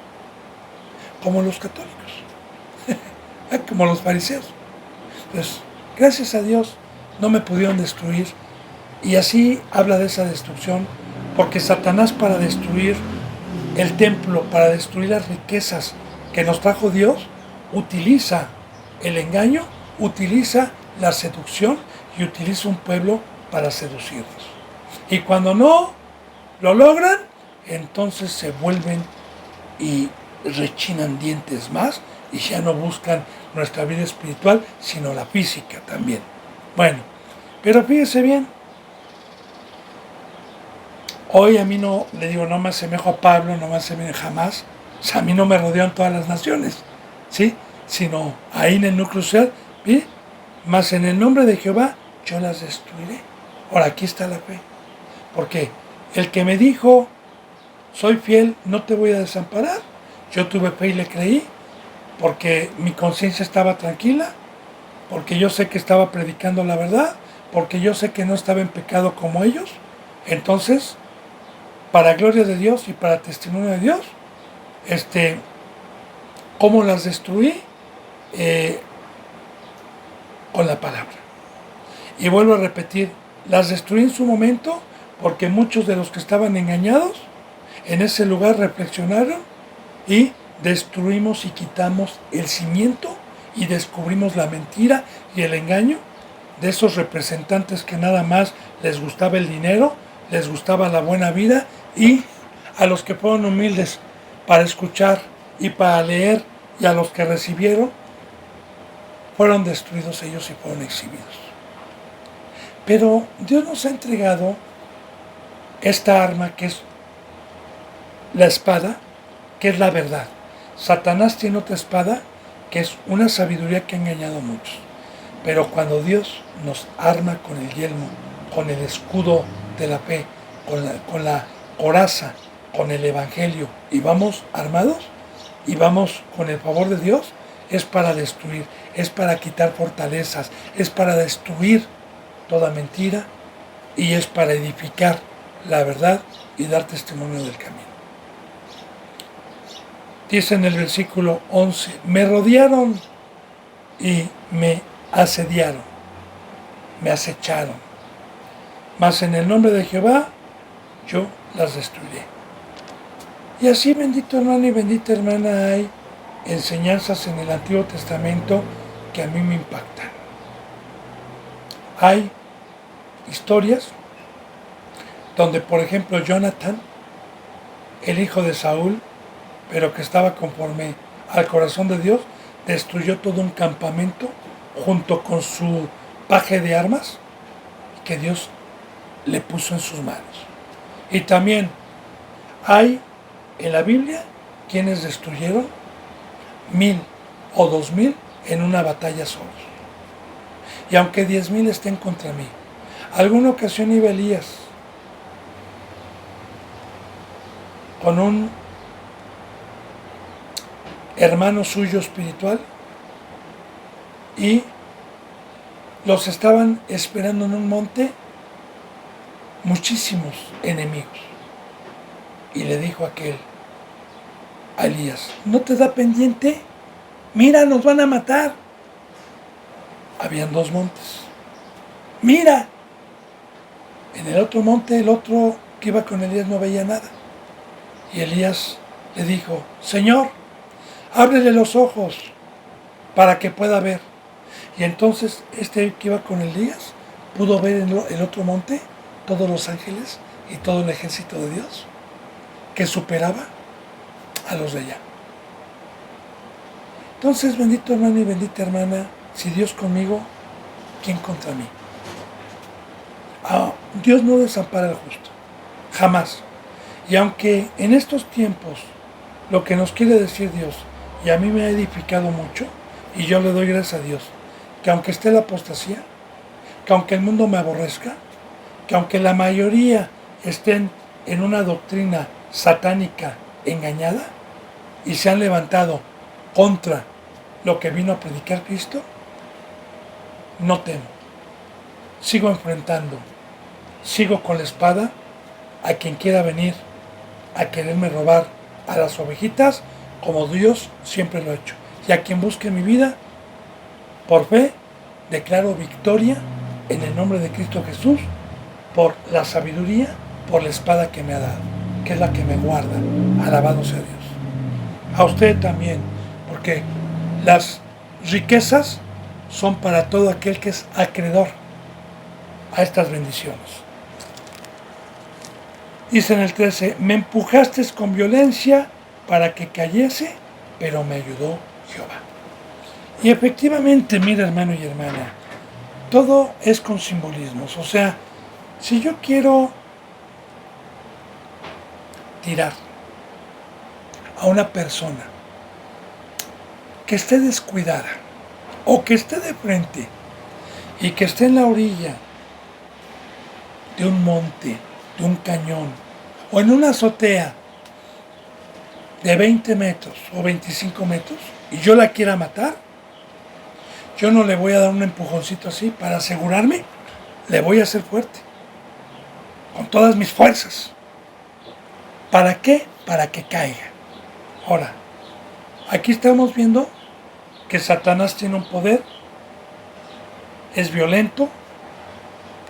como los católicos, como los fariseos. Entonces, Gracias a Dios no me pudieron destruir. Y así habla de esa destrucción, porque Satanás, para destruir el templo, para destruir las riquezas que nos trajo Dios, utiliza el engaño, utiliza la seducción y utiliza un pueblo para seducirlos. Y cuando no lo logran, entonces se vuelven y rechinan dientes más y ya no buscan nuestra vida espiritual, sino la física también. Bueno, pero fíjese bien, hoy a mí no, le digo, no me asemejo a Pablo, no me asemejo jamás, o sea, a mí no me rodean todas las naciones, ¿sí? Sino ahí en el núcleo social, ¿sí? Mas en el nombre de Jehová yo las destruiré. Ahora, aquí está la fe. Porque el que me dijo, soy fiel, no te voy a desamparar, yo tuve fe y le creí, porque mi conciencia estaba tranquila, porque yo sé que estaba predicando la verdad, porque yo sé que no estaba en pecado como ellos. Entonces, para gloria de Dios y para testimonio de Dios, ¿cómo las destruí? Con la palabra. Y vuelvo a repetir, las destruí en su momento porque muchos de los que estaban engañados en ese lugar reflexionaron y destruimos y quitamos el cimiento y descubrimos la mentira y el engaño de esos representantes que nada más les gustaba el dinero, les gustaba la buena vida, y a los que fueron humildes para escuchar y para leer, y a los que recibieron, fueron destruidos ellos y fueron exhibidos. Pero Dios nos ha entregado esta arma que es la espada, que es la verdad. Satanás tiene otra espada que es una sabiduría que ha engañado a muchos. Pero cuando Dios nos arma con el yelmo, con el escudo de la fe, con la coraza, con el evangelio, y vamos armados y vamos con el favor de Dios, es para destruir, es para quitar fortalezas, es para destruir toda mentira y es para edificar la verdad y dar testimonio del camino. Dice en el versículo 11, me rodearon y me asediaron, me acecharon, mas en el nombre de Jehová yo las destruiré. Y así, bendito hermano y bendita hermana, hay enseñanzas en el Antiguo Testamento que a mí me impactan. Hay historias donde, por ejemplo, Jonathan, el hijo de Saúl, pero que estaba conforme al corazón de Dios, destruyó todo un campamento junto con su paje de armas que Dios le puso en sus manos. Y también hay en la Biblia quienes destruyeron 1000 o 2000 en una batalla solos. Y aunque 10,000 estén contra mí, alguna ocasión iba Elías con un hermano suyo espiritual y los estaban esperando en un monte muchísimos enemigos. Y le dijo aquel a Elías, ¿no te da pendiente? Mira, nos van a matar. Habían 2 montes. Mira. En el otro monte, el otro que iba con Elías no veía nada. Y Elías le dijo, Señor, ábrele los ojos para que pueda ver. Y entonces este que iba con Elías pudo ver en el otro monte todos los ángeles y todo el ejército de Dios que superaba a los de allá. Entonces, bendito hermano y bendita hermana, si Dios conmigo, ¿quién contra mí? Dios no desampara al justo, jamás. Y aunque en estos tiempos lo que nos quiere decir Dios, y a mí me ha edificado mucho, y yo le doy gracias a Dios, que aunque esté la apostasía, que aunque el mundo me aborrezca, que aunque la mayoría estén en una doctrina satánica engañada y se han levantado contra lo que vino a predicar Cristo, no temo. Sigo enfrentando, sigo con la espada a quien quiera venir a quererme robar a las ovejitas, como Dios siempre lo ha hecho. Y a quien busque mi vida, por fe, declaro victoria en el nombre de Cristo Jesús por la sabiduría, por la espada que me ha dado, que es la que me guarda. Alabado sea Dios. A usted también, porque las riquezas son para todo aquel que es acreedor a estas bendiciones. Dice en el 13, me empujaste con violencia para que cayese, pero me ayudó Jehová. Y efectivamente, mira hermano y hermana, todo es con simbolismos. O sea, si yo quiero tirar a una persona que esté descuidada o que esté de frente y que esté en la orilla de un monte, de un cañón o en una azotea de 20 metros o 25 metros y yo la quiera matar, yo no le voy a dar un empujoncito así para asegurarme, le voy a hacer fuerte, con todas mis fuerzas. ¿Para qué? Para que caiga. Ahora, aquí estamos viendo que Satanás tiene un poder, es violento,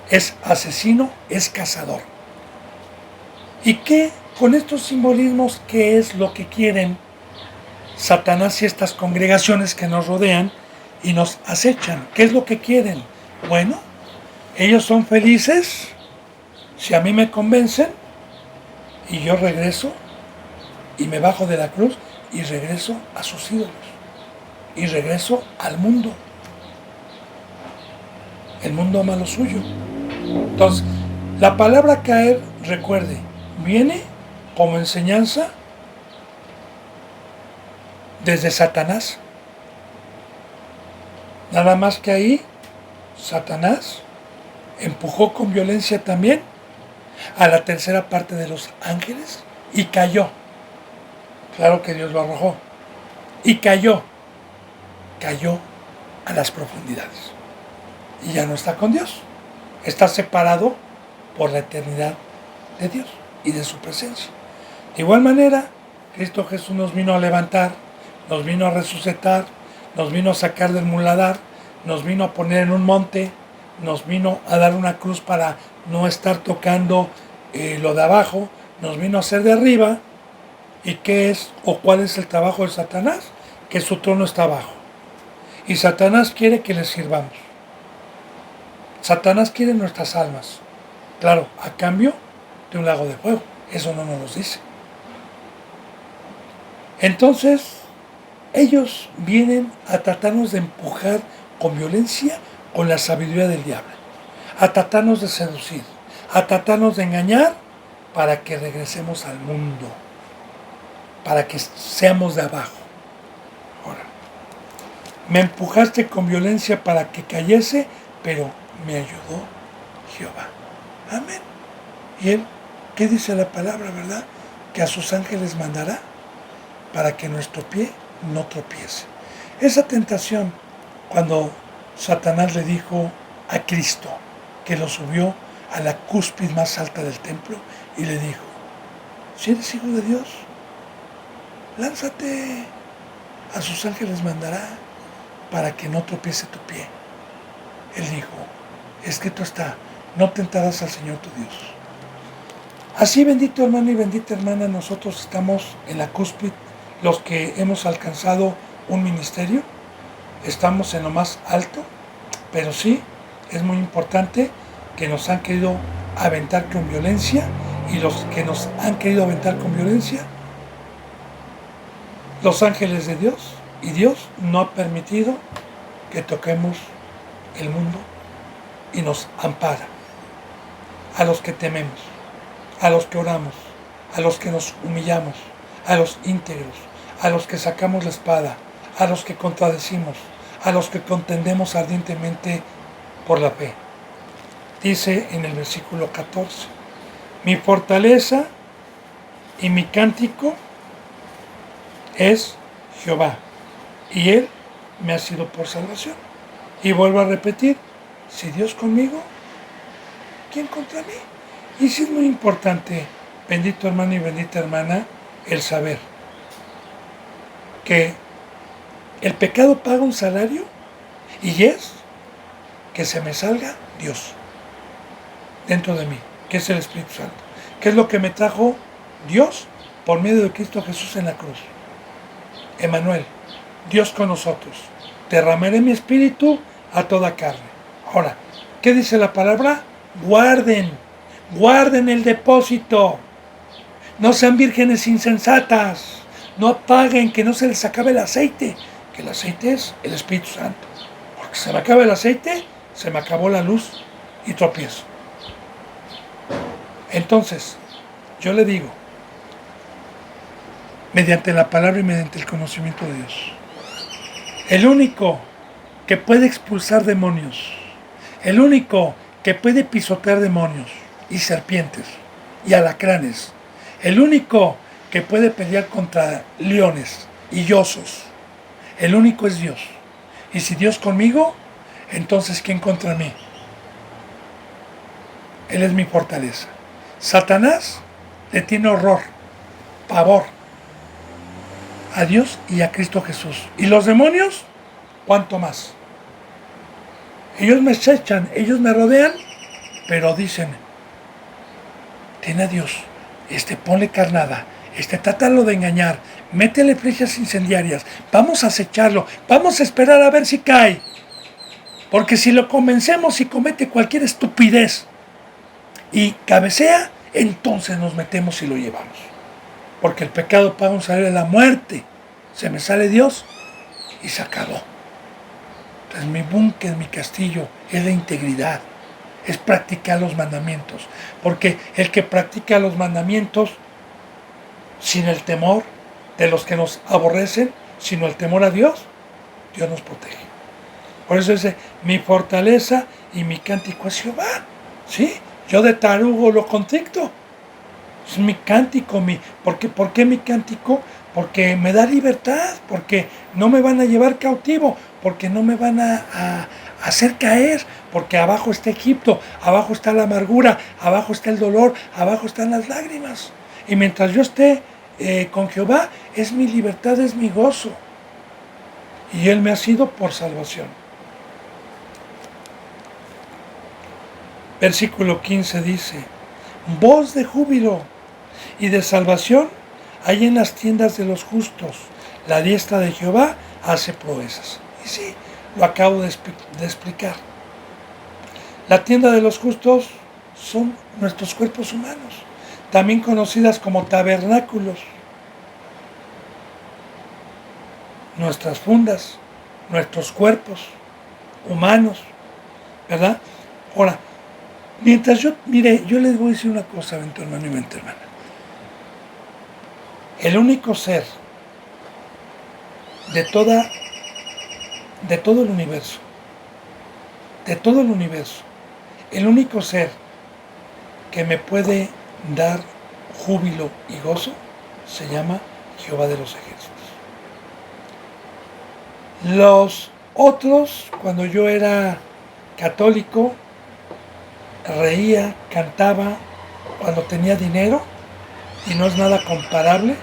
es asesino, es cazador. ¿Y qué? Con estos simbolismos, ¿qué es lo que quieren Satanás y estas congregaciones que nos rodean y nos acechan? ¿Qué es lo que quieren? Bueno, ellos son felices si a mí me convencen y yo regreso y me bajo de la cruz y regreso a sus ídolos y regreso al mundo. El mundo ama lo suyo. Entonces, la palabra caer, recuerde, viene como enseñanza desde Satanás. Nada más que ahí, Satanás empujó con violencia también a la tercera parte de los ángeles y cayó. Claro que Dios lo arrojó. Y cayó a las profundidades. Y ya no está con Dios. Está separado por la eternidad de Dios y de su presencia. De igual manera, Cristo Jesús nos vino a levantar, nos vino a resucitar, nos vino a sacar del muladar, nos vino a poner en un monte, nos vino a dar una cruz para no estar tocando lo de abajo, nos vino a hacer de arriba. ¿Y qué es o cuál es el trabajo de Satanás? Que su trono está abajo. Y Satanás quiere que le sirvamos. Satanás quiere nuestras almas. Claro, a cambio de un lago de fuego. Eso no nos lo dice. Entonces, ellos vienen a tratarnos de empujar con violencia, con la sabiduría del diablo. A tratarnos de seducir, a tratarnos de engañar para que regresemos al mundo. Para que seamos de abajo. Ahora, me empujaste con violencia para que cayese, pero me ayudó Jehová. Amén. Y él, ¿qué dice la palabra, verdad? Que a sus ángeles mandará para que nuestro pie no tropiece. Esa tentación, cuando Satanás le dijo a Cristo, que lo subió a la cúspide más alta del templo, y le dijo, si eres hijo de Dios, lánzate, a sus ángeles mandará para que no tropiece tu pie. Él dijo, escrito está, no tentarás al Señor tu Dios. Así, bendito hermano y bendita hermana, nosotros estamos en la cúspide, los que hemos alcanzado un ministerio, estamos en lo más alto, pero sí, es muy importante que nos han querido aventar con violencia, y los que nos han querido aventar con violencia, los ángeles de Dios, y Dios no ha permitido que toquemos el mundo y nos ampara. A los que tememos, a los que oramos, a los que nos humillamos, a los íntegros, a los que sacamos la espada, a los que contradecimos, a los que contendemos ardientemente por la fe. Dice en el versículo 14, mi fortaleza y mi cántico es Jehová, y Él me ha sido por salvación. Y vuelvo a repetir, si Dios conmigo, ¿quién contra mí? Y sí es muy importante, bendito hermano y bendita hermana, el saber que el pecado paga un salario, y es que se me salga Dios dentro de mí, que es el Espíritu Santo. ¿Qué es lo que me trajo Dios? Por medio de Cristo Jesús en la cruz. Emmanuel, Dios con nosotros. Derramaré mi espíritu a toda carne. Ahora, ¿qué dice la palabra? Guarden el depósito. No sean vírgenes insensatas. No apaguen, que no se les acabe el aceite. Que el aceite es el Espíritu Santo. Porque se me acaba el aceite, se me acabó la luz y tropiezo. Entonces, yo le digo, mediante la palabra y mediante el conocimiento de Dios, el único que puede expulsar demonios, el único que puede pisotear demonios y serpientes y alacranes, el único que puede pelear contra leones y osos, el único es Dios. Y si Dios conmigo, entonces ¿quién contra mí? Él es mi fortaleza. Satanás le tiene horror, pavor a Dios y a Cristo Jesús. Y los demonios, ¿cuánto más? Ellos me acechan, ellos me rodean, pero dicen, ten a Dios, ponle carnada, trátalo de engañar, métele flechas incendiarias, vamos a acecharlo, vamos a esperar a ver si cae. Porque si lo convencemos y comete cualquier estupidez y cabecea, entonces nos metemos y lo llevamos. Porque el pecado paga un salario de la muerte. Se me sale Dios y se acabó. Entonces mi búnker, mi castillo, es la integridad. Es practicar los mandamientos. Porque el que practica los mandamientos sin el temor de los que nos aborrecen, sino el temor a Dios, Dios nos protege. Por eso dice, mi fortaleza y mi cántico es Jehová. ¿Sí? Yo de tarugo lo contrito. Es mi cántico. ¿Por qué mi cántico? Porque me da libertad, porque no me van a llevar cautivo, porque no me van a hacer caer, porque abajo está Egipto, abajo está la amargura, abajo está el dolor, abajo están las lágrimas. Y mientras yo esté con Jehová, es mi libertad, es mi gozo. Y Él me ha sido por salvación. Versículo 15 dice, voz de júbilo y de salvación hay en las tiendas de los justos. La diestra de Jehová hace proezas. Y sí, lo acabo de explicar. La tienda de los justos son nuestros cuerpos humanos, también conocidas como tabernáculos. Nuestras fundas, nuestros cuerpos humanos, ¿verdad? Ahora, mientras yo les voy a decir una cosa, vente hermano y vente hermana. El único ser de todo el universo, el único ser que me puede dar júbilo y gozo, se llama Jehová de los ejércitos. Los otros, cuando yo era católico, reía, cantaba, cuando tenía dinero, y no es nada comparable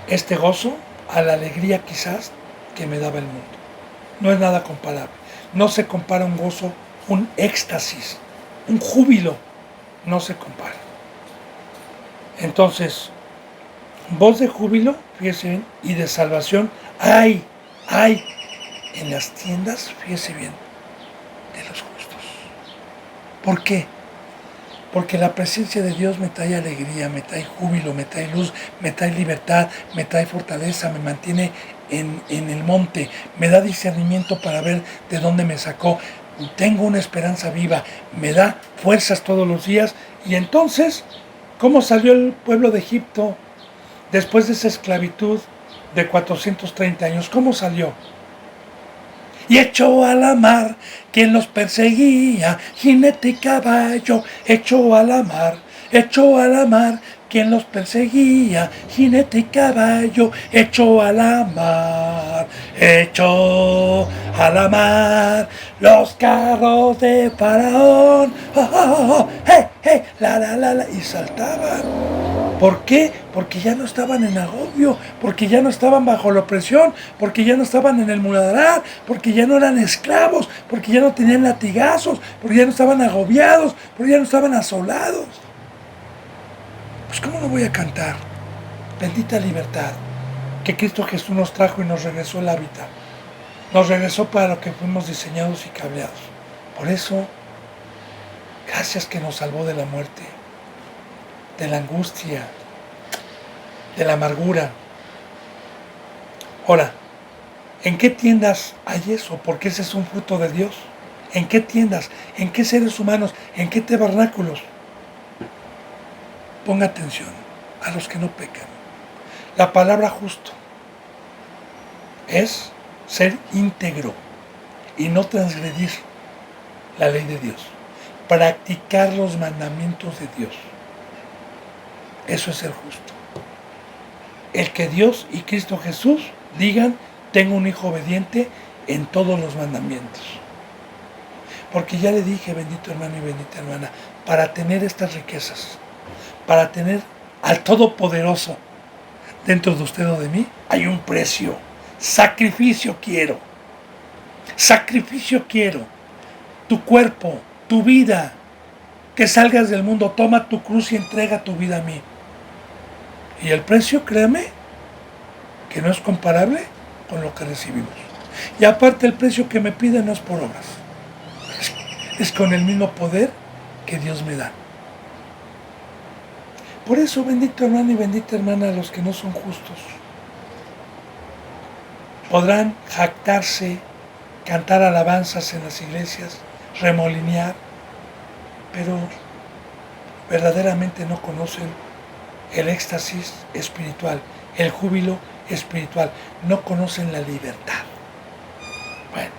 este gozo a la alegría quizás que me daba el mundo. No es nada comparable. No se compara un gozo, un éxtasis, un júbilo, no se compara. Entonces, voz de júbilo, fíjese bien, y de salvación hay en las tiendas, fíjese bien, de los justos. ¿Por qué? Porque la presencia de Dios me trae alegría, me trae júbilo, me trae luz, me trae libertad, me trae fortaleza, me mantiene en el monte, me da discernimiento para ver de dónde me sacó. Tengo una esperanza viva, me da fuerzas todos los días. Y entonces, ¿cómo salió el pueblo de Egipto después de esa esclavitud de 430 años? ¿Cómo salió? Y echó a la mar quien los perseguía, jinete y caballo, echó a la mar quien los perseguía, jinete y caballo, echó a la mar los carros de Faraón, oh, oh, oh, hey, hey, la, y saltaban. ¿Por qué? Porque ya no estaban en agobio, porque ya no estaban bajo la opresión, porque ya no estaban en el muladar, porque ya no eran esclavos, porque ya no tenían latigazos, porque ya no estaban agobiados, porque ya no estaban asolados. Pues ¿cómo no voy a cantar? Bendita libertad que Cristo Jesús nos trajo y nos regresó el hábitat. Nos regresó para lo que fuimos diseñados y cableados. Por eso, gracias que nos salvó de la muerte, de la angustia, de la amargura. Ahora, ¿en qué tiendas hay eso? Porque ese es un fruto de Dios. ¿En qué tiendas? ¿En qué seres humanos? ¿En qué tabernáculos? Ponga atención a los que no pecan. La palabra justo es ser íntegro y no transgredir la ley de Dios. Practicar los mandamientos de Dios. Eso es ser justo. El que Dios y Cristo Jesús digan, tengo un hijo obediente en todos los mandamientos. Porque ya le dije, bendito hermano y bendita hermana, para tener estas riquezas, para tener al Todopoderoso dentro de usted o de mí, hay un precio. Sacrificio quiero. Sacrificio quiero. Tu cuerpo, tu vida. Que salgas del mundo, toma tu cruz y entrega tu vida a mí. Y el precio, créame, que no es comparable con lo que recibimos. Y aparte el precio que me pide no es por obras. Es con el mismo poder que Dios me da. Por eso, bendito hermano y bendita hermana, los que no son justos podrán jactarse, cantar alabanzas en las iglesias, remolinear, pero verdaderamente no conocen el éxtasis espiritual, el júbilo espiritual, no conocen la libertad. Bueno,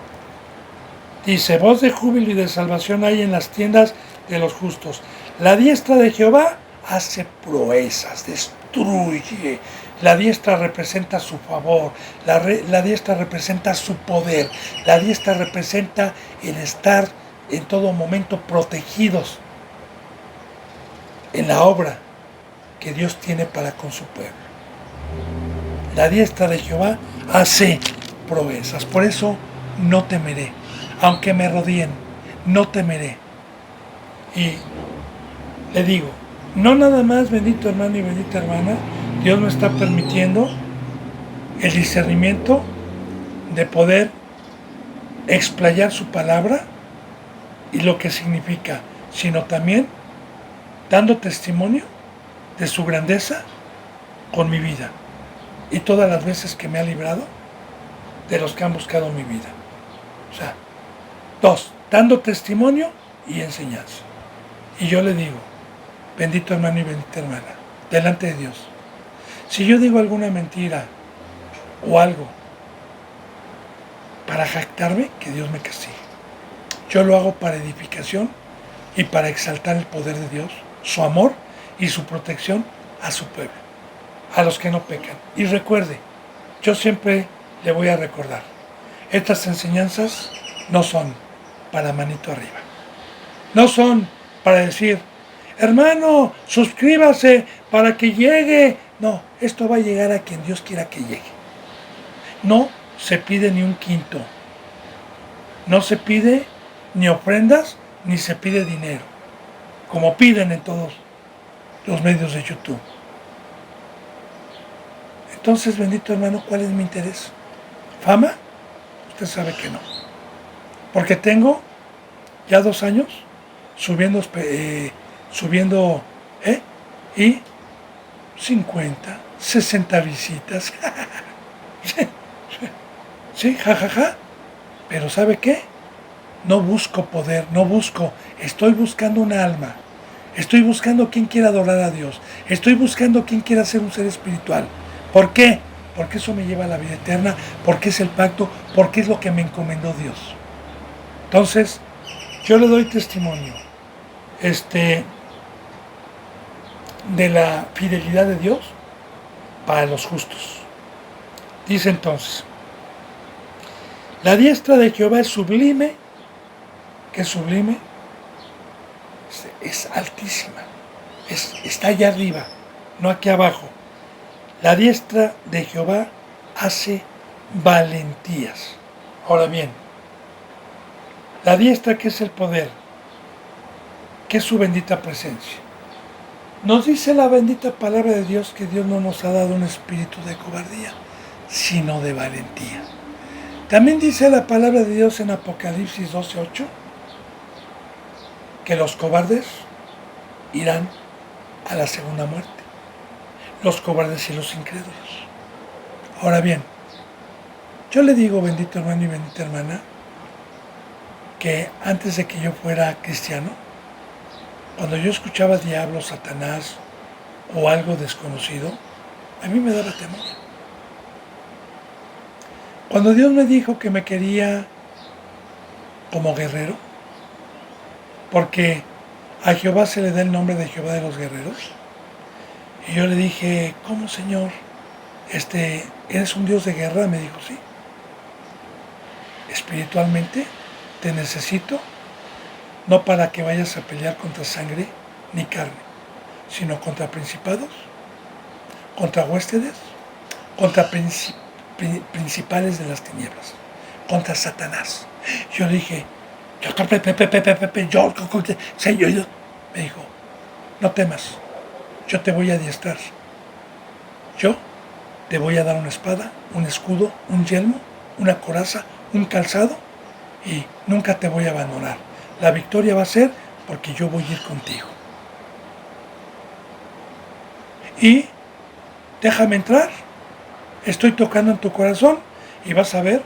dice, voz de júbilo y de salvación hay en las tiendas de los justos. La diestra de Jehová hace proezas, destruye. La diestra representa su favor, la diestra representa su poder, la diestra representa el estar en todo momento protegidos en la obra que Dios tiene para con su pueblo. La diestra de Jehová hace proezas, por eso no temeré, aunque me rodeen, no temeré. Y le digo, no nada más, bendito hermano y bendita hermana, Dios me está permitiendo el discernimiento de poder explayar su palabra y lo que significa, sino también dando testimonio de su grandeza con mi vida y todas las veces que me ha librado de los que han buscado mi vida. O sea, dos, dando testimonio y enseñanza. Y yo le digo, bendito hermano y bendita hermana, delante de Dios, si yo digo alguna mentira o algo para jactarme, que Dios me castigue. Yo lo hago para edificación y para exaltar el poder de Dios, su amor y su protección a su pueblo, a los que no pecan. Y recuerde, yo siempre le voy a recordar, estas enseñanzas no son para manito arriba. No son para decir, hermano, suscríbase para que llegue. No, esto va a llegar a quien Dios quiera que llegue. No se pide ni un quinto. No se pide ni ofrendas, ni se pide dinero, como piden en todos los medios de YouTube. Entonces, bendito hermano, ¿cuál es mi interés? ¿Fama? Usted sabe que no. Porque tengo ya 2 años subiendo y 50, 60 visitas. Sí, jajaja. Pero ¿sabe qué? No busco poder, estoy buscando una alma. Estoy buscando quien quiera adorar a Dios. Estoy buscando quien quiera ser un ser espiritual. ¿Por qué? Porque eso me lleva a la vida eterna, porque es el pacto, porque es lo que me encomendó Dios. Entonces, yo le doy testimonio de la fidelidad de Dios para los justos. Dice entonces, la diestra de Jehová es sublime. ¿Qué es sublime? Es altísima, está allá arriba, no aquí abajo. La diestra de Jehová hace valentías. Ahora bien, la diestra, ¿qué es el poder? ¿Qué es su bendita presencia? Nos dice la bendita palabra de Dios que Dios no nos ha dado un espíritu de cobardía, sino de valentía. También dice la palabra de Dios en Apocalipsis 12:8 que los cobardes irán a la segunda muerte. Los cobardes y los incrédulos. Ahora bien, yo le digo, bendito hermano y bendita hermana, que antes de que yo fuera cristiano, cuando yo escuchaba diablo, Satanás o algo desconocido, a mí me daba temor. Cuando Dios me dijo que me quería como guerrero, porque a Jehová se le da el nombre de Jehová de los guerreros, y yo le dije, ¿cómo, Señor? ¿Eres un Dios de guerra? Me dijo, sí. Espiritualmente te necesito, no para que vayas a pelear contra sangre ni carne, sino contra principados, contra huéspedes, contra principales de las tinieblas, contra Satanás. Yo le dije, Señor, me dijo, no temas, yo te voy a adiestrar. Yo te voy a dar una espada, un escudo, un yelmo, una coraza, un calzado, y nunca te voy a abandonar. La victoria va a ser porque yo voy a ir contigo. Y déjame entrar, estoy tocando en tu corazón y vas a ver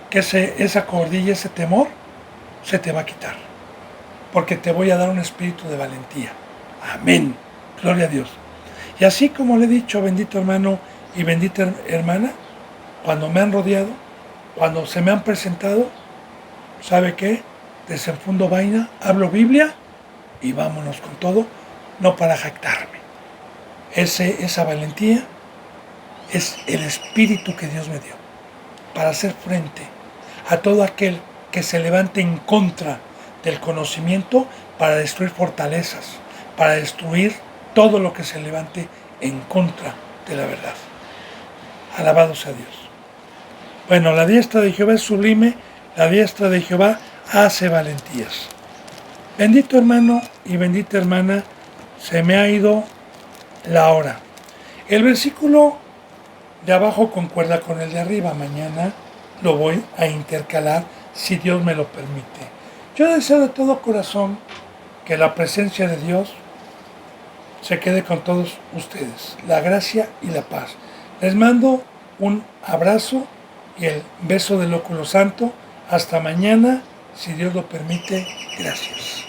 que esa cobardía, ese temor, se te va a quitar. Porque te voy a dar un espíritu de valentía. Amén. Gloria a Dios. Y así como le he dicho, bendito hermano y bendita hermana, cuando me han rodeado, cuando se me han presentado, ¿sabe qué? Desenfundo vaina, hablo Biblia y vámonos con todo, no para jactarme. Esa valentía es el espíritu que Dios me dio para hacer frente a todo aquel que se levante en contra del conocimiento, para destruir fortalezas, para destruir todo lo que se levante en contra de la verdad. Alabado sea Dios. Bueno, la diestra de Jehová es sublime, la diestra de Jehová hace valentías. Bendito hermano y bendita hermana, se me ha ido la hora. El versículo de abajo concuerda con el de arriba. Mañana lo voy a intercalar si Dios me lo permite. Yo deseo de todo corazón que la presencia de Dios se quede con todos ustedes. La gracia y la paz. Les mando un abrazo y el beso del óculo santo. Hasta mañana, si Dios lo permite. Gracias.